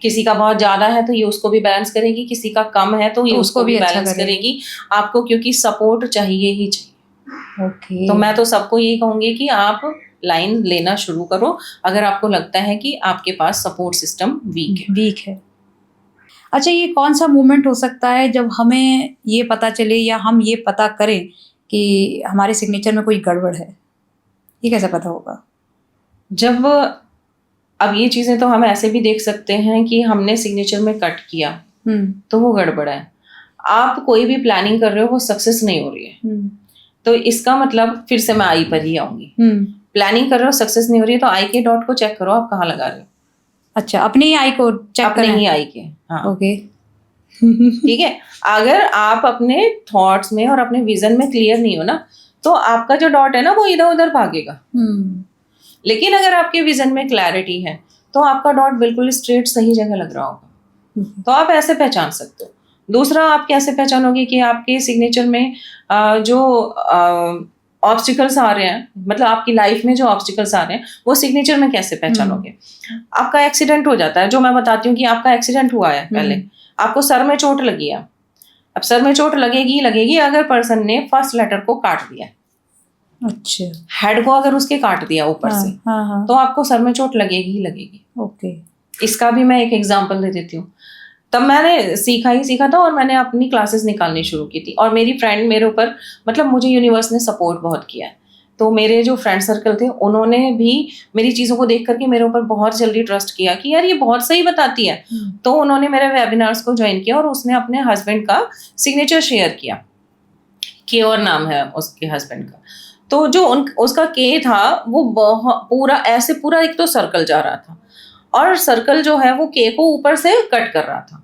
किसी का बहुत ज्यादा है तो ये उसको भी बैलेंस करेगी, किसी का कम है तो ये उसको भी बैलेंस करेगी आपको, क्योंकि सपोर्ट चाहिए ही चाहिए। तो मैं तो सबको यही कहूंगी कि आप लाइन लेना शुरू करो अगर आपको लगता है कि आपके पास सपोर्ट सिस्टम वीक है। अच्छा, ये कौन सा मोमेंट हो सकता है जब हमें ये पता चले या हम ये पता करें कि हमारे सिग्नेचर में कोई गड़बड़ है? ये कैसे पता होगा? जब अब ये चीजें तो हम ऐसे भी देख सकते हैं कि हमने सिग्नेचर में कट किया तो वो गड़बड़ है। आप कोई भी प्लानिंग कर रहे हो, वो सक्सेस नहीं हो रही है, तो इसका मतलब फिर से मैं आई पर ही आऊंगी। प्लानिंग कर रहे हो, सक्सेस नहीं हो रही है, तो आई के डॉट को चेक करो आप कहाँ लगा रहे हो। अच्छा, अपनी ही आई को चेक अपने ही आई के, हाँ ओके। ठीक है। अगर आप अपने थॉट्स में और अपने विजन में क्लियर नहीं हो ना, तो आपका जो डॉट है ना वो इधर उधर भागेगा। लेकिन अगर आपके विजन में क्लैरिटी है तो आपका डॉट बिल्कुल स्ट्रेट सही जगह लग रहा होगा। तो आप ऐसे पहचान सकते हो। दूसरा, आप कैसे पहचानोगे कि आपके सिग्नेचर में जो ऑब्स्टिकल्स आ रहे हैं, मतलब आपकी लाइफ में जो ऑब्स्टिकल्स आ रहे हैं, वो सिग्नेचर में कैसे पहचानोगे। आपका एक्सीडेंट हो जाता है, जो मैं बताती हूँ कि आपका एक्सीडेंट हुआ है, पहले आपको सर में चोट लगी है। अब सर में चोट लगेगी अगर पर्सन ने फर्स्ट लेटर को काट दिया, अच्छा, हेड को अगर उसके काट दिया ऊपर से, तो आपको सर में चोट लगेगी। ओके। इसका भी मैं एक एग्जांपल दे देती हूँ। तब मैंने सीखा था और मैंने अपनी क्लासेस निकालनी शुरू की थी। और मेरी फ्रेंड मेरे ऊपर, मतलब मुझे यूनिवर्स ने सपोर्ट बहुत किया है। तो मेरे जो फ्रेंड सर्कल थे उन्होंने भी मेरी चीज़ों को देख करके मेरे ऊपर बहुत जल्दी ट्रस्ट किया कि यार ये बहुत सही बताती है। तो उन्होंने मेरे वेबिनार्स को ज्वाइन किया और उसने अपने हस्बैंड का सिग्नेचर शेयर किया। के और नाम है उसके हस्बैंड का। तो जो उसका के था वो पूरा ऐसे पूरा एक तो सर्कल जा रहा था, और सर्कल जो है वो के को ऊपर से कट कर रहा था।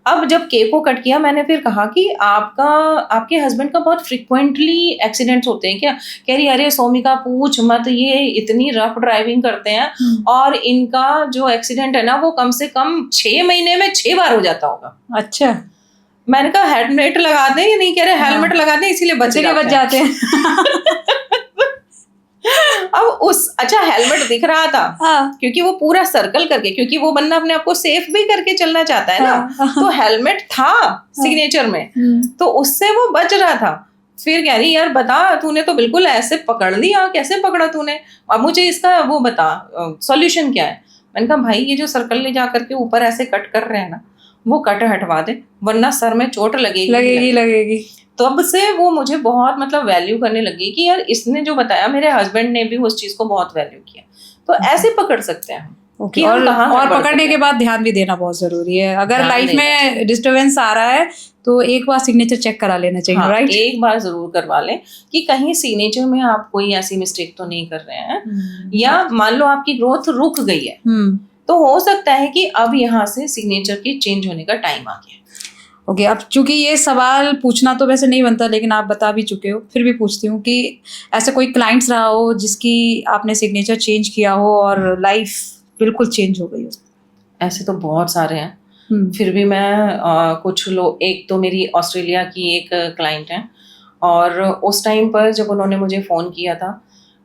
अब जब के को कट किया, मैंने फिर कहा कि आपके हस्बैंड का बहुत फ्रिक्वेंटली एक्सीडेंट्स होते हैं क्या? कह रही अरे सोमिका पूछ मत, ये इतनी रफ ड्राइविंग करते हैं और इनका जो एक्सीडेंट है ना वो कम से कम 6 महीने में 6 बार हो जाता होगा। अच्छा। मैंने कहा हेलमेट लगा दें, ये नहीं कह रहे हेलमेट लगा दें इसीलिए बच जाते हैं। अब अच्छा हेलमेट दिख रहा था, क्योंकि वो पूरा सर्कल करके, क्योंकि वो बंदा अपने आप को सेफ भी करके चलना चाहता है ना, तो हेलमेट था सिग्नेचर में, तो उससे वो बच रहा था। फिर कह रही यार बता, तूने तो बिल्कुल ऐसे पकड़ लिया, कैसे पकड़ा तूने, अब मुझे इसका वो बता सॉल्यूशन क्या है। मैंने कहा भाई ये जो सर्कल ले जा करके ऊपर ऐसे कट कर रहे हैं ना, वो कट हटवा दे, वरना सर में चोट लगेगी। तब से वो मुझे बहुत मतलब वैल्यू करने लगी कि यार इसने जो बताया, मेरे हस्बैंड ने भी उस चीज को बहुत वैल्यू किया। तो ऐसे पकड़ सकते हैं कि और पकड़ने के बाद ध्यान भी देना बहुत जरूरी है। अगर लाइफ में डिस्टर्बेंस आ रहा है तो एक बार सिग्नेचर चेक करा लेना चाहिए। हाँ, राइट, एक बार जरूर करवा लें कि कहीं सिग्नेचर में आप कोई ऐसी मिस्टेक तो नहीं कर रहे हैं, या मान लो आपकी ग्रोथ रुक गई है, तो हो सकता है कि अब यहाँ से सिग्नेचर की चेंज होने का टाइम आ गया। ओके, अब चूंकि ये सवाल पूछना तो वैसे नहीं बनता, लेकिन आप बता भी चुके हो, फिर भी पूछती हूँ कि ऐसे कोई क्लाइंट्स रहा हो जिसकी आपने सिग्नेचर चेंज किया हो और लाइफ बिल्कुल चेंज हो गई हो? ऐसे तो बहुत सारे हैं। फिर भी मैं कुछ लोग, एक तो मेरी ऑस्ट्रेलिया की एक क्लाइंट है, और उस टाइम पर जब उन्होंने मुझे फ़ोन किया था,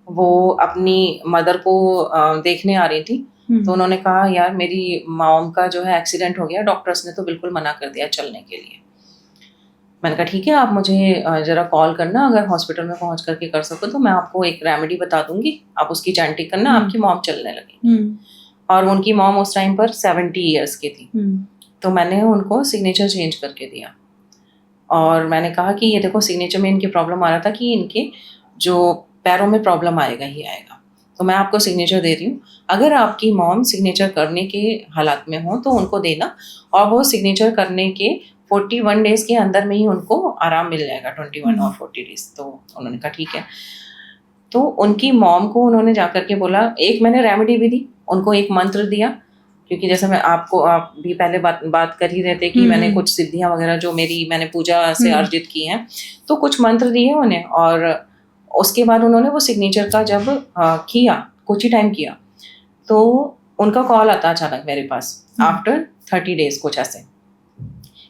वो अपनी मदर को देखने आ रही थी। तो उन्होंने कहा यार मेरी मॉम का जो है एक्सीडेंट हो गया, डॉक्टर्स ने तो बिल्कुल मना कर दिया चलने के लिए। मैंने कहा ठीक है, आप मुझे ज़रा कॉल करना, अगर हॉस्पिटल में पहुंच करके कर सको तो मैं आपको एक रेमेडी बता दूंगी, आप उसकी चैंटिंग करना, आपकी मॉम चलने लगेगी। और उनकी मॉम उस टाइम पर 70 ईयर्स की थी। तो मैंने उनको सिग्नेचर चेंज करके दिया, और मैंने कहा कि ये देखो सिग्नेचर में इनकी प्रॉब्लम आ रहा था कि इनके जो पैरों में प्रॉब्लम आएगा ही आएगा, तो मैं आपको सिग्नेचर दे रही हूँ, अगर आपकी मॉम सिग्नेचर करने के हालात में हो तो उनको देना, और वो सिग्नेचर करने के 41 डेज के अंदर में ही उनको आराम मिल जाएगा, 21 और 40 डेज। तो उन्होंने कहा ठीक है। तो उनकी मॉम को उन्होंने जाकर के बोला, एक मैंने रेमेडी भी दी, उनको एक मंत्र दिया, क्योंकि जैसे मैं आप भी पहले बात कर ही रहे थे कि मैंने कुछ सिद्धियां वगैरह जो मैंने पूजा से अर्जित की हैं, तो कुछ मंत्र दिए उन्हें। और उसके बाद उन्होंने वो सिग्नेचर का जब किया, कुछ ही टाइम किया, तो उनका कॉल आता अचानक मेरे पास आफ्टर 30 डेज कुछ ऐसे,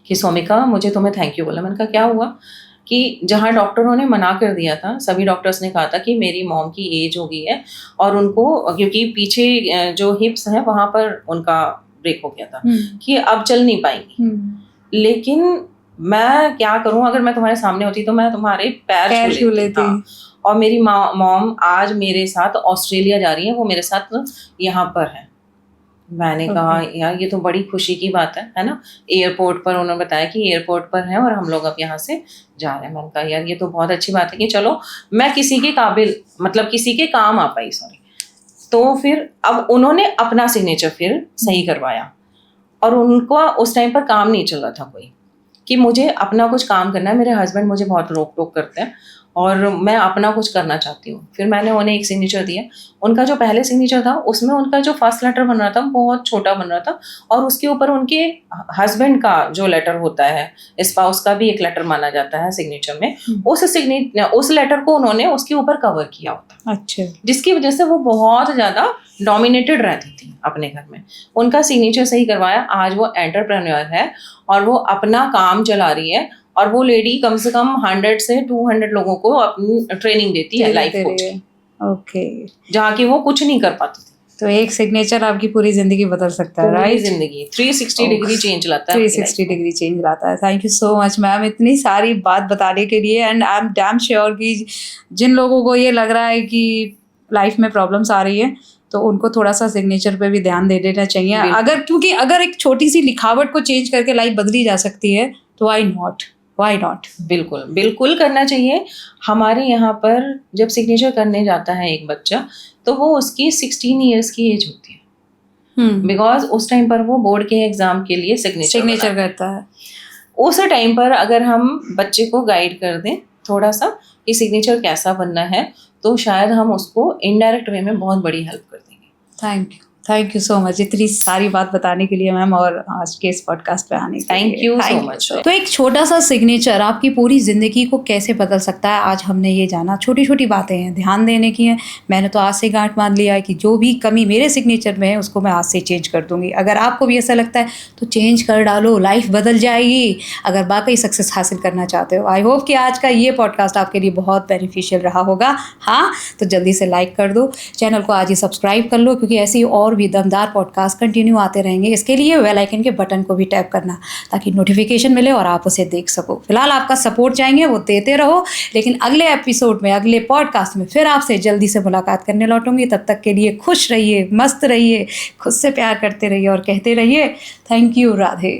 कि सोमिका मुझे तुम्हें थैंक यू बोला। मैंने कहा क्या हुआ? कि जहाँ डॉक्टरों ने मना कर दिया था, सभी डॉक्टर्स ने कहा था कि मेरी मॉम की एज हो गई है और उनको, क्योंकि पीछे जो हिप्स हैं वहाँ पर उनका ब्रेक हो गया था, कि अब चल नहीं पाएंगी। लेकिन मैं क्या करूँ, अगर मैं तुम्हारे सामने होती तो मैं तुम्हारे पैर छू लेती। और मेरी मॉम आज मेरे साथ ऑस्ट्रेलिया जा रही है, वो मेरे साथ यहाँ पर है। मैंने कहा यार ये तो बड़ी खुशी की बात है ना। एयरपोर्ट पर उन्होंने बताया कि एयरपोर्ट पर है और हम लोग अब यहाँ से जा रहे हैं। मैंने कहा यार ये तो बहुत अच्छी बात है कि चलो मैं किसी के काबिल, मतलब किसी के काम आ पाई, सॉरी। तो फिर अब उन्होंने अपना सिग्नेचर फिर सही करवाया, और उनको उस टाइम पर काम नहीं चल रहा था कोई, कि मुझे अपना कुछ काम करना है। मेरे हस्बैंड मुझे बहुत रोक टोक करते हैं, और मैं अपना कुछ करना चाहती हूँ। फिर मैंने उन्हें एक सिग्नेचर दिया। उनका जो पहले सिग्नेचर था उसमें उनका जो फर्स्ट लेटर बन रहा था बहुत छोटा बन रहा था, और उसके ऊपर उनके हस्बैंड का जो लेटर होता है, स्पाउस का भी एक लेटर माना जाता है सिग्नेचर में, उस लेटर को उन्होंने उसके ऊपर कवर किया होता। अच्छा। जिसकी वजह से वो बहुत ज़्यादा डोमिनेटेड रहती थी अपने घर में। उनका सिग्नेचर सही करवाया, आज वो एंटरप्रेन्योर है और वो अपना काम चला रही है, और वो लेडी कम से कम 100 से 200 लोगों को अपनी ट्रेनिंग देती है लाइफ कोच की। ओके। जहाँ की वो कुछ नहीं कर पाती थी। तो एक सिग्नेचर आपकी पूरी जिंदगी बदल सकता है, पूरी राइट? जिंदगी 360 डिग्री चेंज लाता है। 360 डिग्री चेंज लाता है। Thank you so much ma'am इतनी सारी बात बताने के लिए। And I am damn sure कि जिन लोगों को ये लग रहा है कि लाइफ में प्रॉब्लम्स आ रही है तो उनको थोड़ा सा सिग्नेचर पे भी ध्यान दे देना चाहिए। क्योंकि अगर एक छोटी सी लिखावट को चेंज करके लाइफ बदली जा सकती है तो वाई नॉट। बिल्कुल बिल्कुल करना चाहिए। हमारे यहाँ पर जब सिग्नेचर करने जाता है एक बच्चा तो वो उसकी 16 ईयर्स की एज होती है, बिकॉज उस टाइम पर वो बोर्ड के एग्जाम के लिए सिग्नेचर करता है। उस टाइम पर अगर हम बच्चे को गाइड कर दें थोड़ा सा कि सिग्नेचर कैसा बनना है, तो शायद हम उसको इनडायरेक्ट वे में बहुत बड़ी हेल्प कर देंगे। थैंक यू सो मच इतनी सारी बात बताने के लिए मैम, और आज के इस पॉडकास्ट पे आने के लिए थैंक यू सो मच। तो एक छोटा सा सिग्नेचर आपकी पूरी ज़िंदगी को कैसे बदल सकता है, आज हमने ये जाना। छोटी छोटी बातें हैं, ध्यान देने की हैं। मैंने तो आज से गांठ बांध लिया है कि जो भी कमी मेरे सिग्नेचर में है उसको मैं आज से चेंज कर दूंगी। अगर आपको भी ऐसा लगता है तो चेंज कर डालो, लाइफ बदल जाएगी अगर वाकई सक्सेस हासिल करना चाहते हो। आई होप कि आज का ये पॉडकास्ट आपके लिए बहुत बेनिफिशियल रहा होगा। हाँ, तो जल्दी से लाइक कर दो, चैनल को आज ही सब्सक्राइब कर लो, क्योंकि ऐसी और भी दमदार पॉडकास्ट कंटिन्यू आते रहेंगे। इसके लिए बेल आइकन के बटन को भी टैप करना ताकि नोटिफिकेशन मिले और आप उसे देख सको। फिलहाल आपका सपोर्ट चाहेंगे वो देते रहो, लेकिन अगले एपिसोड में, अगले पॉडकास्ट में फिर आपसे जल्दी से मुलाकात करने लौटूंगी। तब तक के लिए खुश रहिए, मस्त रहिए, खुद से प्यार करते रहिए और कहते रहिए थैंक यू राधे।